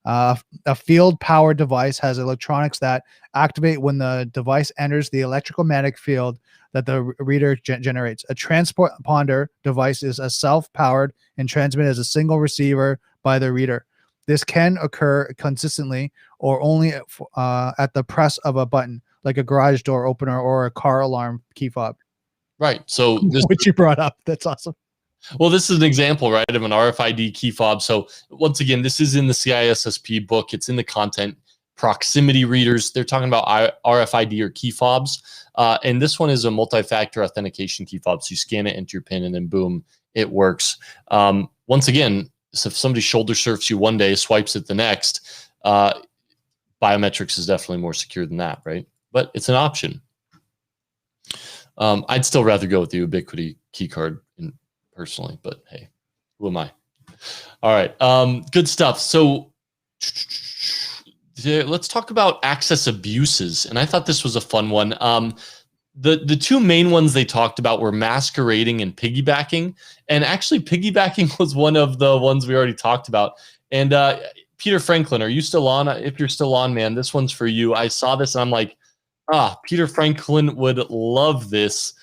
A field-powered device has electronics that activate when the device enters the electromagnetic field that the reader generates. A transponder device is a self-powered and transmitted as a single receiver by the reader. This can occur consistently or only at the press of a button, like a garage door opener or a car alarm key fob. Right. So which you brought up. That's awesome. Well, this is an example, right, of an RFID key fob. So once again, this is in the CISSP book. It's in the content. Proximity readers, they're talking about RFID or key fobs. And this one is a multi-factor authentication key fob. So you scan it, enter your PIN, and then boom, it works. Once again, so if somebody shoulder surfs you one day, swipes it the next, biometrics is definitely more secure than that, right? But it's an option. I'd still rather go with the Ubiquiti key card personally, but hey, who am I? All right, good stuff. So let's talk about access abuses. And I thought this was a fun one. The two main ones they talked about were masquerading and piggybacking. And actually piggybacking was one of the ones we already talked about. And Peter Franklin, are you still on? If you're still on, man, this one's for you. I saw this and I'm like, Peter Franklin would love this.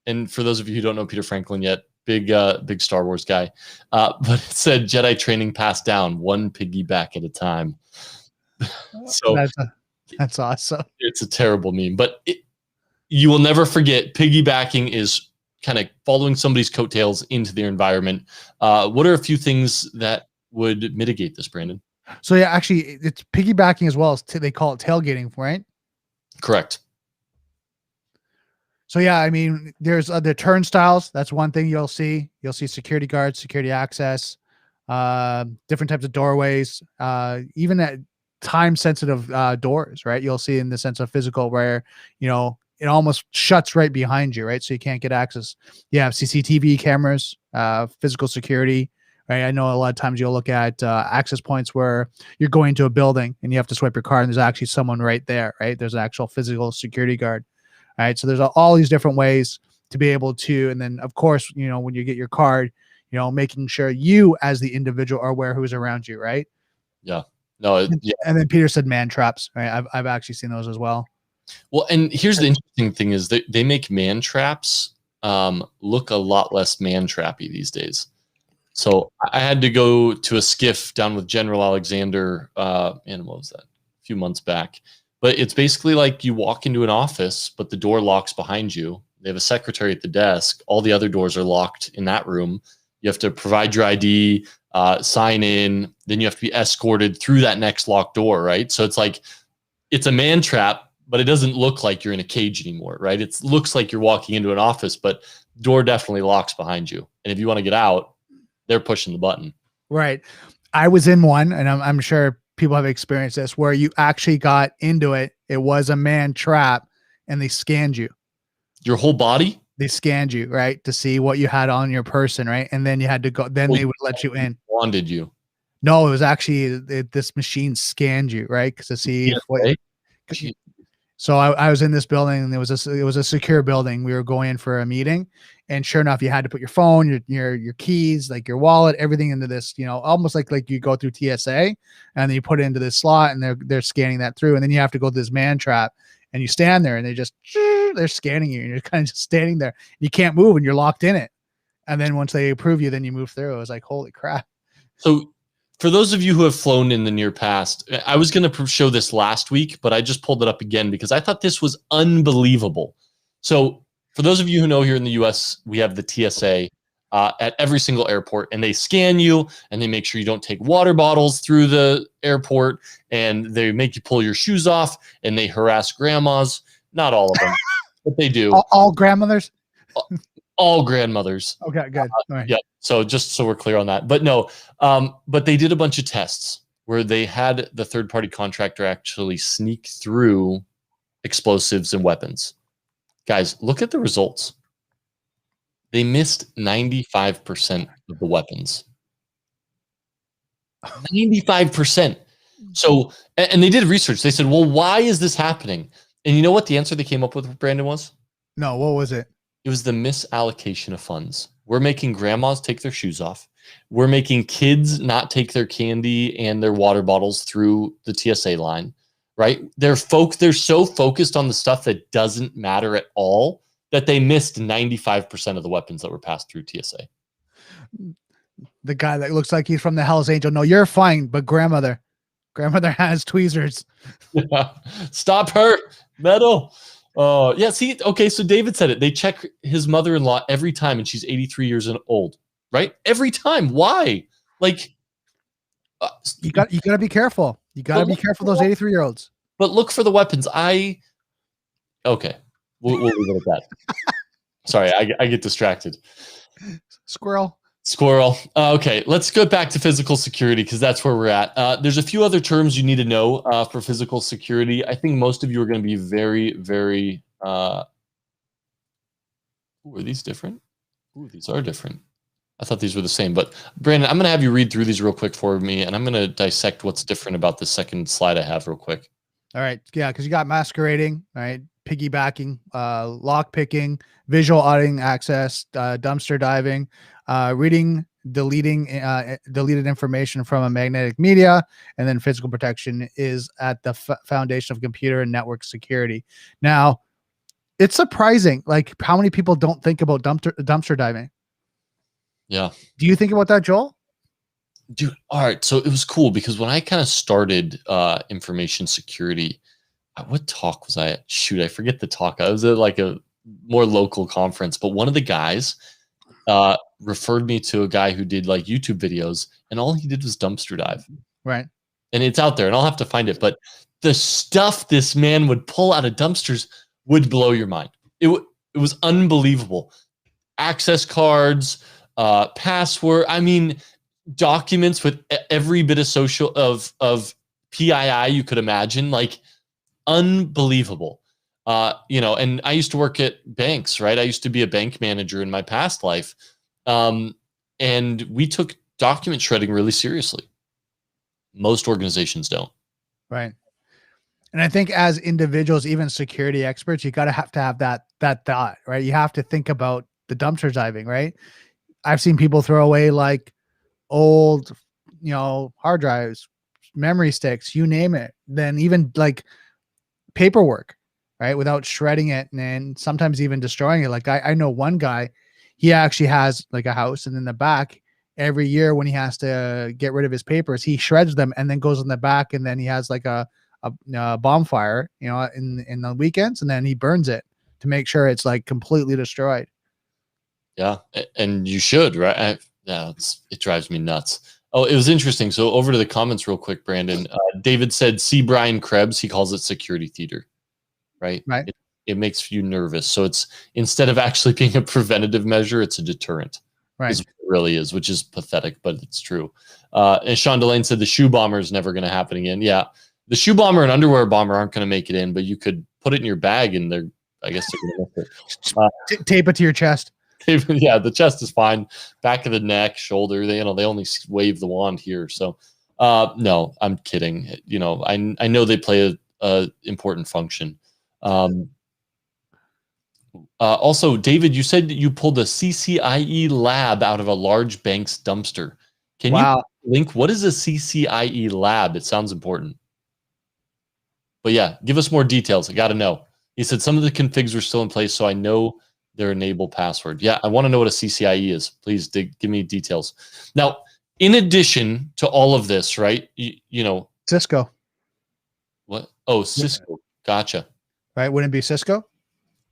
And for those of you who don't know Peter Franklin yet, big Star Wars guy. But it said Jedi training passed down one piggyback at a time. So that's awesome. It's a terrible meme, but you will never forget piggybacking is kind of following somebody's coattails into their environment. What are a few things that would mitigate this, Brandon? So yeah, actually it's piggybacking as well as they call it tailgating, right? Correct. So yeah, I mean, there's the turnstiles. That's one thing you'll see. You'll see security guards, security access, different types of doorways, even at time-sensitive doors, right? You'll see in the sense of physical where, it almost shuts right behind you, right? So you can't get access. You have CCTV cameras, physical security, right? I know a lot of times you'll look at access points where you're going to a building and you have to swipe your card and there's actually someone right there, right? There's an actual physical security guard, right? So there's all these different ways to be able to, and then of course, when you get your card, making sure you as the individual are aware who's around you, right? Yeah. No. Yeah. And then Peter said man traps, right? I've actually seen those as well. Well, and here's the interesting thing is that they make man traps look a lot less man trappy these days. So I had to go to a skiff down with General Alexander, and what was that? A few months back. But it's basically like you walk into an office, but the door locks behind you. They have a secretary at the desk. All the other doors are locked in that room. You have to provide your ID, sign in, then you have to be escorted through that next locked door, right? So it's like, it's a man trap, but it doesn't look like you're in a cage anymore, right? It looks like you're walking into an office, but door definitely locks behind you. And if you want to get out, they're pushing the button. Right. I was in one, and I'm sure people have experienced this, where you actually got into it. It was a man trap, and they scanned you. Your whole body? They scanned you, right, to see what you had on your person, right? And then you had to go. Then they would let you in. Wanded you? No, it was actually this machine scanned you, right, to see if what. So I was in this building, and it was a secure building. We were going in for a meeting, and sure enough, you had to put your phone, your keys, like your wallet, everything into this, almost like you go through TSA, and then you put it into this slot, and they're scanning that through, and then you have to go to this man trap, and you stand there, and they're scanning you, and you're kind of just standing there. You can't move, and you're locked in it. And then once they approve you, then you move through. It was like, holy crap. So for those of you who have flown in the near past, I was going to show this last week, but I just pulled it up again because I thought this was unbelievable. So for those of you who know, here in the US, we have the TSA at every single airport, and they scan you, and they make sure you don't take water bottles through the airport, and they make you pull your shoes off, and they harass grandmas. Not all of them, but they do. All grandmothers? All grandmothers. Okay, good. All right. Yeah. So just so we're clear on that, but no, but they did a bunch of tests where they had the third-party contractor actually sneak through explosives and weapons. Guys, look at the results. They missed 95% of the weapons. 95%. So, and they did research. They said, well, why is this happening? And you know what the answer they came up with, Brandon, was? No, what was it? It was the misallocation of funds. We're making grandmas take their shoes off. We're making kids not take their candy and their water bottles through the TSA line, right? They're so focused on the stuff that doesn't matter at all that they missed 95% of the weapons that were passed through TSA. The guy that looks like he's from the Hell's Angel. No, you're fine, but grandmother has tweezers. Stop her, metal. Yeah, see, okay, so David said it. They check his mother-in-law every time, and she's 83 years old, right? Every time. Why? Like, you got to be careful. You got to be careful, those 83-year-olds. But look for the weapons. Okay, we'll leave it at that. Sorry, I get distracted. Squirrel. Okay, let's go back to physical security because that's where we're at. There's a few other terms you need to know for physical security. I think most of you are going to be very, very. Are these different? Ooh, these are different. I thought these were the same. But Brandon, I'm going to have you read through these real quick for me, and I'm going to dissect what's different about the second slide I have real quick. All right, yeah, because you got masquerading, right? Piggybacking, lock picking, visual auditing access, dumpster diving, reading, deleting deleted information from a magnetic media, and then physical protection is at the foundation of computer and network security. Now, it's surprising, like how many people don't think about dumpster diving. Yeah. Do you think about that, Joel? Dude, all right. So it was cool because when I kind of started information security, what talk was I at? Shoot, I forget the talk. I was at like a more local conference, but one of the guys referred me to a guy who did like YouTube videos, and all he did was dumpster dive. Right. And it's out there, and I'll have to find it. But the stuff this man would pull out of dumpsters would blow your mind. It was unbelievable. Access cards, password. I mean, documents with every bit of of PII you could imagine. Like, unbelievable. And I used to work at banks, right? I used to be a bank manager in my past life. And we took document shredding really seriously. Most organizations don't. Right. And I think as individuals, even security experts, you gotta have to have that thought, right? You have to think about the dumpster diving, right? I've seen people throw away like old, hard drives, memory sticks, you name it. Then even like paperwork, right? Without shredding it and sometimes even destroying it. Like I know one guy, he actually has like a house, and in the back, every year when he has to get rid of his papers, he shreds them and then goes in the back, and then he has like a bonfire, in the weekends, and then he burns it to make sure it's like completely destroyed. Yeah, and you should, right? Yeah, it drives me nuts. Oh, it was interesting. So over to the comments real quick, Brandon. David said, "See Brian Krebs. He calls it security theater, right? Right. It makes you nervous. So it's instead of actually being a preventative measure, it's a deterrent. Right. Is what it really is, which is pathetic, but it's true." And Sean Delane said the shoe bomber is never going to happen again. Yeah, the shoe bomber and underwear bomber aren't going to make it in, but you could put it in your bag, and I guess they're going to miss it. Tape it to your chest. Yeah, the chest is fine. Back of the neck, shoulder, they only wave the wand here. So no, I'm kidding. I know they play a important function. Also, David, you said that you pulled a CCIE lab out of a large bank's dumpster. Can you link what is a CCIE lab? It sounds important. But yeah, give us more details. I got to know. He said some of the configs were still in place, so I know their enable password. Yeah, I want to know what a CCIE is. Please give me details. Now, in addition to all of this, right? Cisco. What? Oh, Cisco. Gotcha. Right? Wouldn't it be Cisco?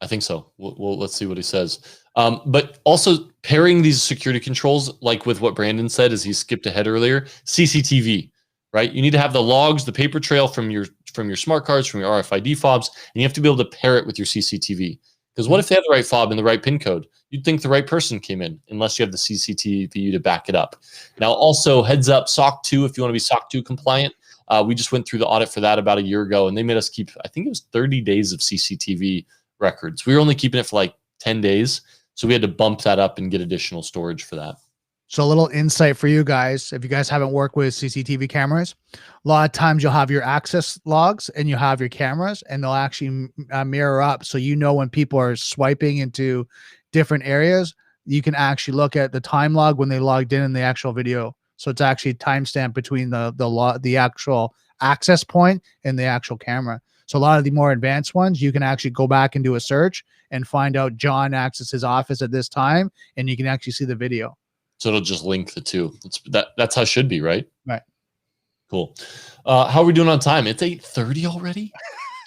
I think so. Well, let's see what he says. But also pairing these security controls, like with what Brandon said, as he skipped ahead earlier, CCTV, right? You need to have the logs, the paper trail from your smart cards, from your RFID fobs, and you have to be able to pair it with your CCTV. Because what if they have the right fob and the right PIN code? You'd think the right person came in, unless you have the CCTV to back it up. Now, also, heads up, SOC 2, if you want to be SOC 2 compliant, we just went through the audit for that about a year ago, and they made us keep, I think it was 30 days of CCTV records. We were only keeping it for like 10 days, so we had to bump that up and get additional storage for that. So a little insight for you guys, if you guys haven't worked with CCTV cameras, a lot of times you'll have your access logs and you have your cameras, and they'll actually mirror up. So when people are swiping into different areas, you can actually look at the time log when they logged in the actual video. So it's actually timestamp between the actual access point and the actual camera. So a lot of the more advanced ones, you can actually go back and do a search and find out John accessed his office at this time, and you can actually see the video. So it'll just link the two. That's how it should be, right? Right. Cool. How are we doing on time? It's 8:30 already.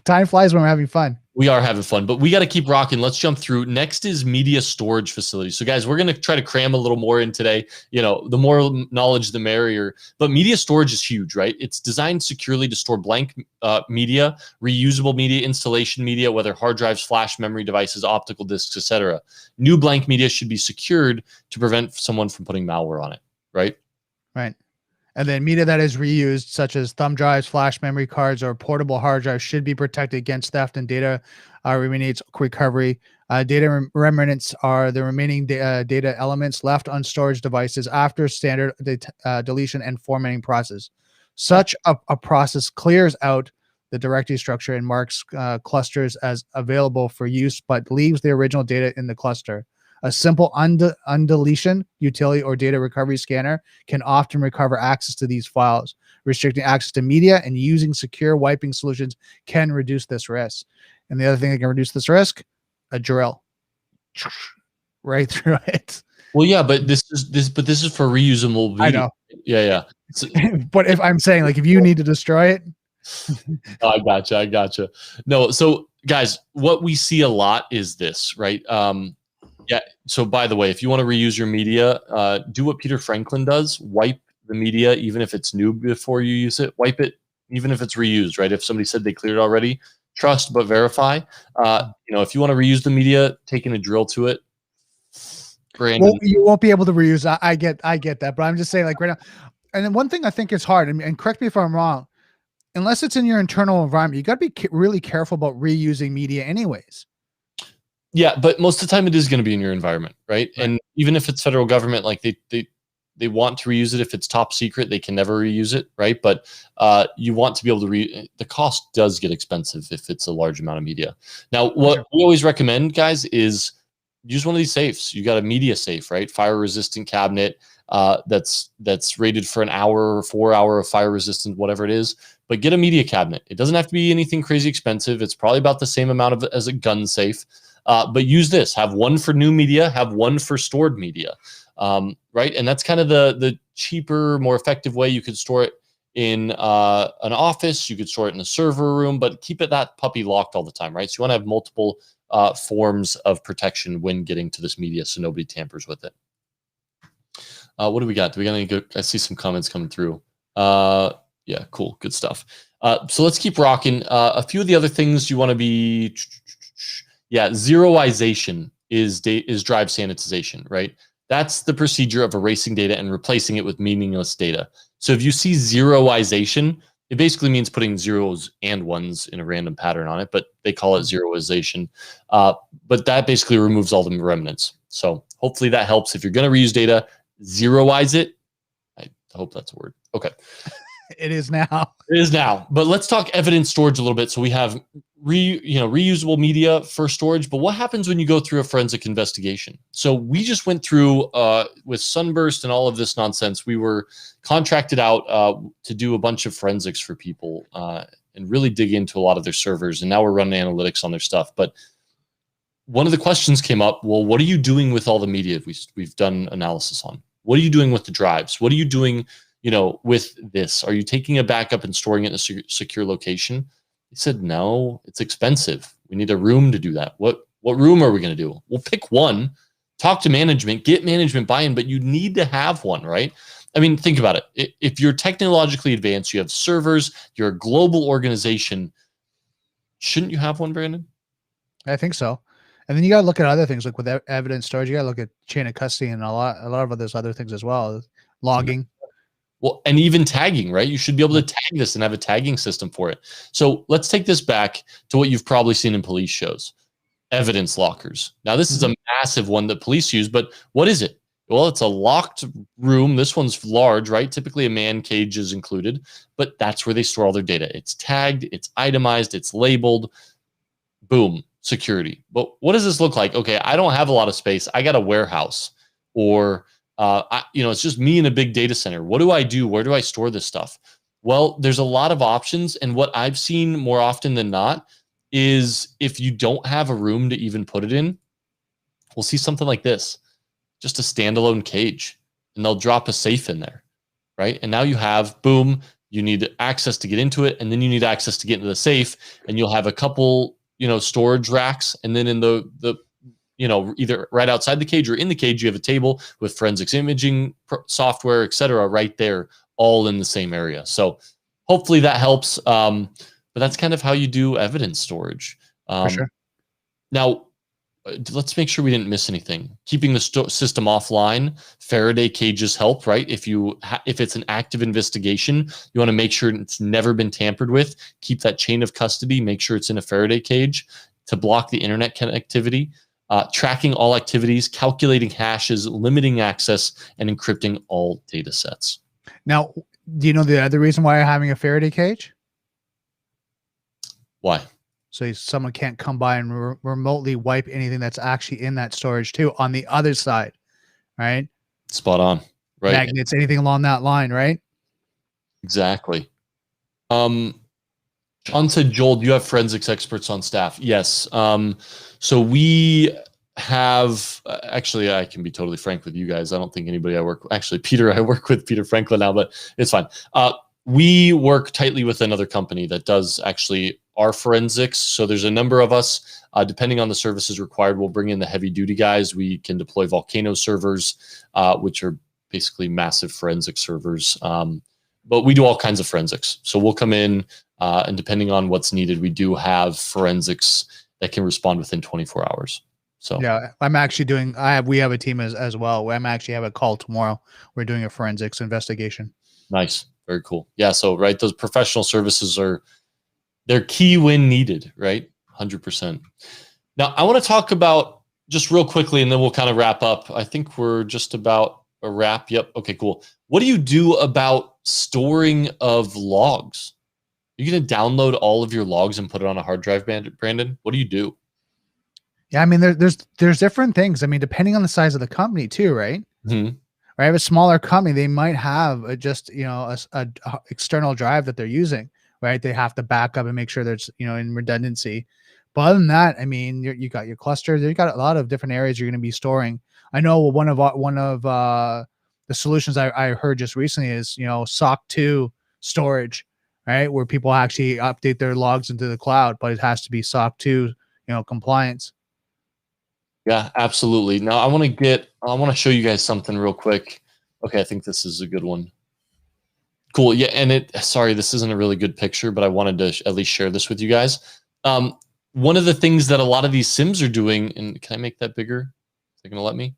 Time flies when we're having fun. We are having fun, but we got to keep rocking. Let's jump through. Next is media storage facilities. So guys, we're going to try to cram a little more in today. The more knowledge, the merrier. But media storage is huge, right? It's designed securely to store blank media, reusable media, installation media, whether hard drives, flash memory devices, optical discs, etc. New blank media should be secured to prevent someone from putting malware on it, right? Right. And then media that is reused, such as thumb drives, flash memory cards, or portable hard drives, should be protected against theft and data remediates recovery. Data remnants are the remaining data elements left on storage devices after standard deletion and formatting process. Such a process clears out the directory structure and marks clusters as available for use, but leaves the original data in the cluster. A simple undeletion utility or data recovery scanner can often recover access to these files. Restricting access to media and using secure wiping solutions can reduce this risk. And the other thing that can reduce this risk, a drill right through it. Well, yeah, but this is for reusable media. I know. Yeah. But if I'm saying, like, if you need to destroy it. I gotcha. No, so guys, what we see a lot is this, right? Yeah. So by the way, if you want to reuse your media, do what Peter Franklin does. Wipe the media, even if it's new before you use it. Wipe it, even if it's reused, right? If somebody said they cleared it already, trust but verify. If you want to reuse the media, taking a drill to it. Brandon. Well, you won't be able to reuse. I get that, but I'm just saying, like, right now. And then one thing I think is hard, and correct me if I'm wrong, unless it's in your internal environment, you got to be really careful about reusing media anyways. Yeah, but most of the time it is going to be in your environment, right? And even if it's federal government, like they they want to reuse it. If it's top secret, they can never reuse it, right? But you want to be able to the cost does get expensive if it's a large amount of media. Now, what we always recommend, guys, is use one of these safes. You got a media safe, right? Fire resistant cabinet that's rated for an hour or 4 hour of fire resistant, whatever it is. But get a media cabinet. It doesn't have to be anything crazy expensive. It's probably about the same amount as a gun safe. But use this. Have one for new media. Have one for stored media. Right, and that's kind of the cheaper, more effective way. You could store it in an office. You could store it in a server room, but keep that puppy locked all the time, right? So you want to have multiple forms of protection when getting to this media, so nobody tampers with it. What do we got? Do we got any good? I see some comments coming through. Yeah, cool, good stuff. So let's keep rocking. A few of the other things you want to be, yeah, zeroization is drive sanitization, right? That's the procedure of erasing data and replacing it with meaningless data. So if you see zeroization, it basically means putting zeros and ones in a random pattern on it, but they call it zeroization. But that basically removes all the remnants. So hopefully that helps. If you're going to reuse data, zeroize it. I hope that's a word. Okay. It is now. It is now. But let's talk evidence storage a little bit. So we have reusable media for storage, but what happens when you go through a forensic investigation? So we just went through with Sunburst and all of this nonsense. We were contracted out to do a bunch of forensics for people and really dig into a lot of their servers. And now we're running analytics on their stuff. But one of the questions came up, well, what are you doing with all the media we've done analysis on? What are you doing with the drives? What are you doing, with this? Are you taking a backup and storing it in a secure location? He said, no, it's expensive. We need a room to do that. What room are we going to do? We'll pick one, talk to management, get management buy-in, but you need to have one, right? I mean, think about it. If you're technologically advanced, you have servers, you're a global organization, shouldn't you have one, Brandon? I think so. And then you got to look at other things, like with evidence storage, you got to look at chain of custody and a lot of those other things as well. Logging. Well, and even tagging, right? You should be able to tag this and have a tagging system for it. So let's take this back to what you've probably seen in police shows, evidence lockers. Now, this is a massive one that police use, but what is it? Well, it's a locked room. This one's large, right? Typically a man cage is included, but that's where they store all their data. It's tagged, it's itemized, it's labeled, boom, security. But what does this look like? Okay, I don't have a lot of space. I got a warehouse, or it's just me in a big data center. What do I do? Where do I store this stuff? Well, there's a lot of options. And what I've seen more often than not is if you don't have a room to even put it in, we'll see something like this, just a standalone cage, and they'll drop a safe in there, right? And now you have, boom, you need access to get into it, and then you need access to get into the safe, and you'll have a couple, storage racks, and then in the either right outside the cage or in the cage, you have a table with forensics imaging software, et cetera, right there, all in the same area. So hopefully that helps. But that's kind of how you do evidence storage. For sure. Now, let's make sure we didn't miss anything. Keeping the system offline, Faraday cages help, right? If it's an active investigation, you want to make sure it's never been tampered with. Keep that chain of custody. Make sure it's in a Faraday cage to block the internet connectivity. Tracking all activities, calculating hashes, limiting access, and encrypting all data sets. Now, do you know the other reason why you're having a Faraday cage? Why? So someone can't come by and remotely wipe anything that's actually in that storage too on the other side, right? Spot on. Right. Magnets, anything along that line, right? Exactly. Sean said, Joel, do you have forensics experts on staff? Yes. So we have, actually, I can be totally frank with you guys. I don't think anybody I work with, actually, I work with Peter Franklin now, but it's fine. We work tightly with another company that does actually our forensics. So there's a number of us, depending on the services required, we'll bring in the heavy duty guys. We can deploy Volcano servers, which are basically massive forensic servers. But we do all kinds of forensics. So we'll come in, and depending on what's needed, we do have forensics that can respond within 24 hours. So yeah, I'm actually doing, we have a team as well. I'm actually have a call tomorrow. We're doing a forensics investigation. Nice. Very cool. Yeah. So, right. Those professional services they're key when needed, right? 100%. Now I want to talk about just real quickly, and then we'll kind of wrap up. I think we're just about A wrap. Yep. Okay, cool. What do you do about storing of logs? Are you going to download all of your logs and put it on a hard drive, Brandon? What do you do? Yeah, I mean, there's different things. I mean, depending on the size of the company too, right? Mhm. Right, a smaller company, they might have just a external drive that they're using. Right, they have to back up and make sure there's in redundancy. But other than that, I mean, you got your clusters. You got a lot of different areas you're going to be storing. I know one of the solutions I heard just recently is SOC 2 storage, right, where people actually update their logs into the cloud, but it has to be SOC 2 compliance. Yeah, absolutely. Now I want to show you guys something real quick. Okay, I think this is a good one. Cool. Yeah, and sorry, this isn't a really good picture, but I wanted to at least share this with you guys. One of the things that a lot of these sims are doing, and can I make that bigger? Is it going to let me?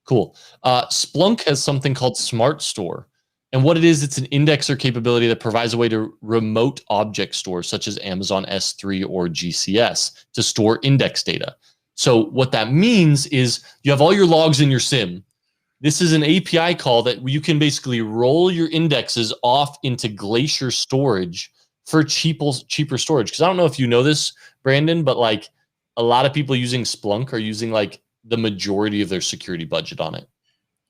Cool. Splunk has something called Smart Store. And what it is, it's an indexer capability that provides a way to remote object stores, such as Amazon S3 or GCS, to store index data. So what that means is you have all your logs in your sim. This is an API call that you can basically roll your indexes off into Glacier storage for cheaper storage. Because I don't know if you know this, Brandon, but like a lot of people using Splunk are using like the majority of their security budget on it.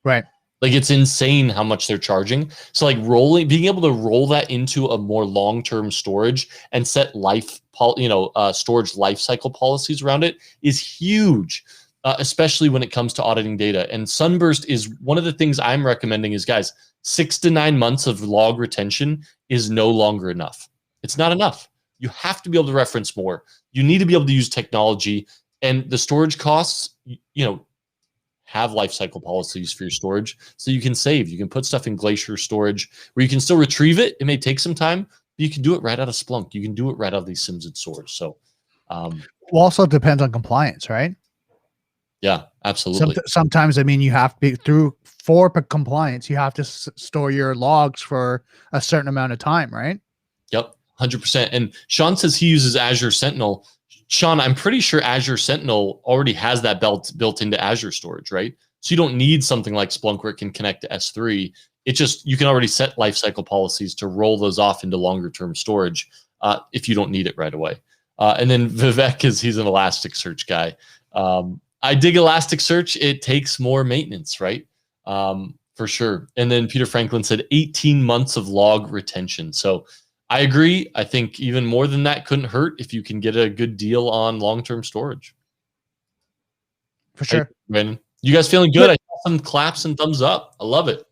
Right. Like it's insane how much they're charging. So like being able to roll that into a more long-term storage and set storage life cycle policies around it is huge, especially when it comes to auditing data. And Sunburst is one of the things I'm recommending is, guys, 6 to 9 months of log retention is no longer enough. It's not enough. You have to be able to reference more. You need to be able to use technology, and the storage costs, have life cycle policies for your storage so you can save. You can put stuff in Glacier storage where you can still retrieve it. It may take some time, but you can do it right out of Splunk. You can do it right out of these sims and source. So, also depends on compliance, right? Yeah, absolutely. Sometimes, I mean, you have to be for compliance, you have to store your logs for a certain amount of time, right? Yep, 100%. And Sean says he uses Azure Sentinel. Sean, I'm pretty sure Azure Sentinel already has that built into Azure storage, right? So you don't need something like Splunk where it can connect to S3. You can already set lifecycle policies to roll those off into longer term storage if you don't need it right away. And then Vivek he's an Elasticsearch guy. I dig Elasticsearch. It takes more maintenance, right? For sure. And then Peter Franklin said 18 months of log retention. So I agree. I think even more than that couldn't hurt if you can get a good deal on long-term storage. For sure. Hey, Brandon, you guys feeling good? I saw some claps and thumbs up. I love it.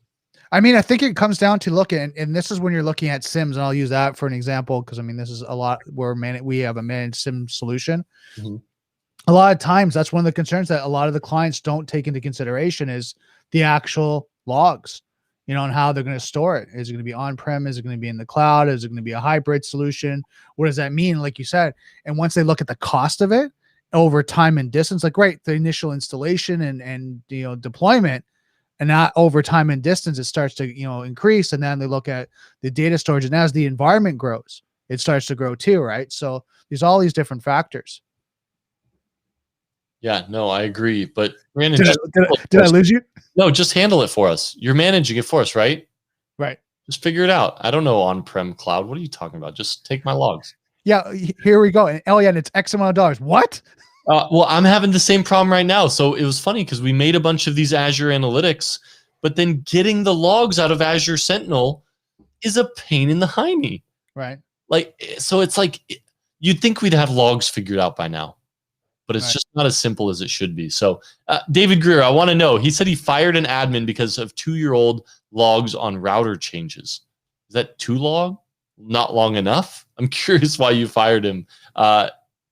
I mean, I think it comes down to looking, and this is when you're looking at sims, and I'll use that for an example because I mean, this is a lot where we have a managed sim solution. Mm-hmm. A lot of times, that's one of the concerns that a lot of the clients don't take into consideration is the actual logs, and how they're going to store it. Is it going to be on-prem? Is it going to be in the cloud? Is it going to be a hybrid solution? What does that mean? Like you said, and once they look at the cost of it over time and distance, like great, the initial installation and deployment, and not over time and distance, it starts to increase. And then they look at the data storage, and as the environment grows, it starts to grow too, right? So there's all these different factors. Yeah, no, I agree. But Brandon, did I lose you? No, just handle it for us. You're managing it for us, right? Right. Just figure it out. I don't know on-prem cloud. What are you talking about? Just take my logs. Yeah, here we go. Oh yeah, and it's X amount of dollars. What? Well, I'm having the same problem right now. So it was funny because we made a bunch of these Azure Analytics, but then getting the logs out of Azure Sentinel is a pain in the hiney. Right. So it's like you'd think we'd have logs figured out by now, but it's just not as simple as it should be. So David Greer, I want to know, he said he fired an admin because of 2-year-old logs on router changes. Is that too long? Not long enough? I'm curious why you fired him.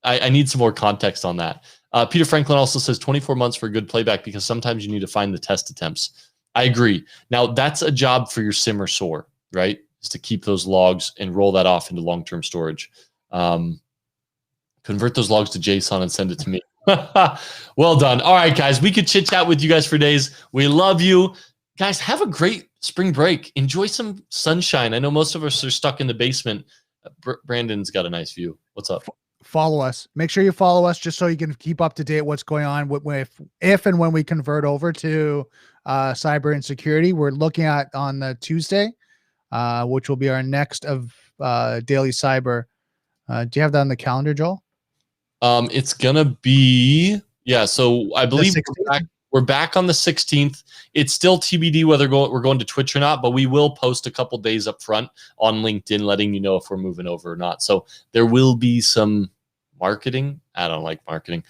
I need some more context on that. Peter Franklin also says 24 months for good playback because sometimes you need to find the test attempts. I agree. Now, that's a job for your sim or SOAR, right? Is to keep those logs and roll that off into long-term storage. Convert those logs to JSON and send it to me. Well done. All right, guys. We could chit-chat with you guys for days. We love you. Guys, have a great spring break. Enjoy some sunshine. I know most of us are stuck in the basement. Brandon's got a nice view. What's up? Follow us. Make sure you follow us just so you can keep up to date what's going on if and when we convert over to cyber and security. We're looking at on the Tuesday, which will be our next of daily cyber. Do you have that on the calendar, Joel? It's gonna be so I believe The we're back on the 16th. It's still TBD whether we're going to Twitch or not, but we will post a couple days up front on LinkedIn letting you know if we're moving over or not. So there will be some marketing. I don't like marketing.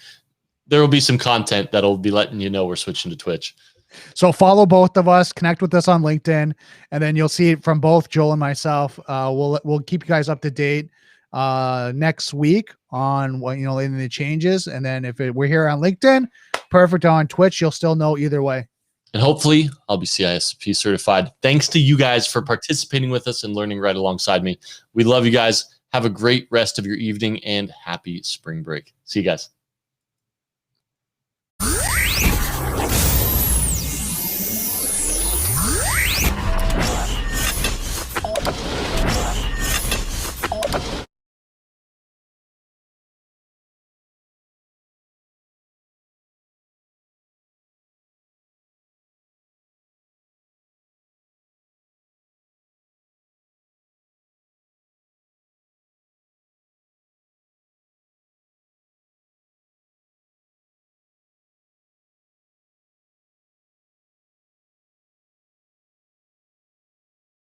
There will be some content that'll be letting you know we're switching to Twitch. So follow both of us, connect with us on LinkedIn, and then you'll see it from both Joel and myself. We'll keep you guys up to date next week on what in the changes. And then if we're here on LinkedIn, perfect. On Twitch, you'll still know either way. And hopefully I'll be CISP certified. Thanks to you guys for participating with us and learning right alongside me. We love you guys. Have a great rest of your evening and happy spring break. See you guys.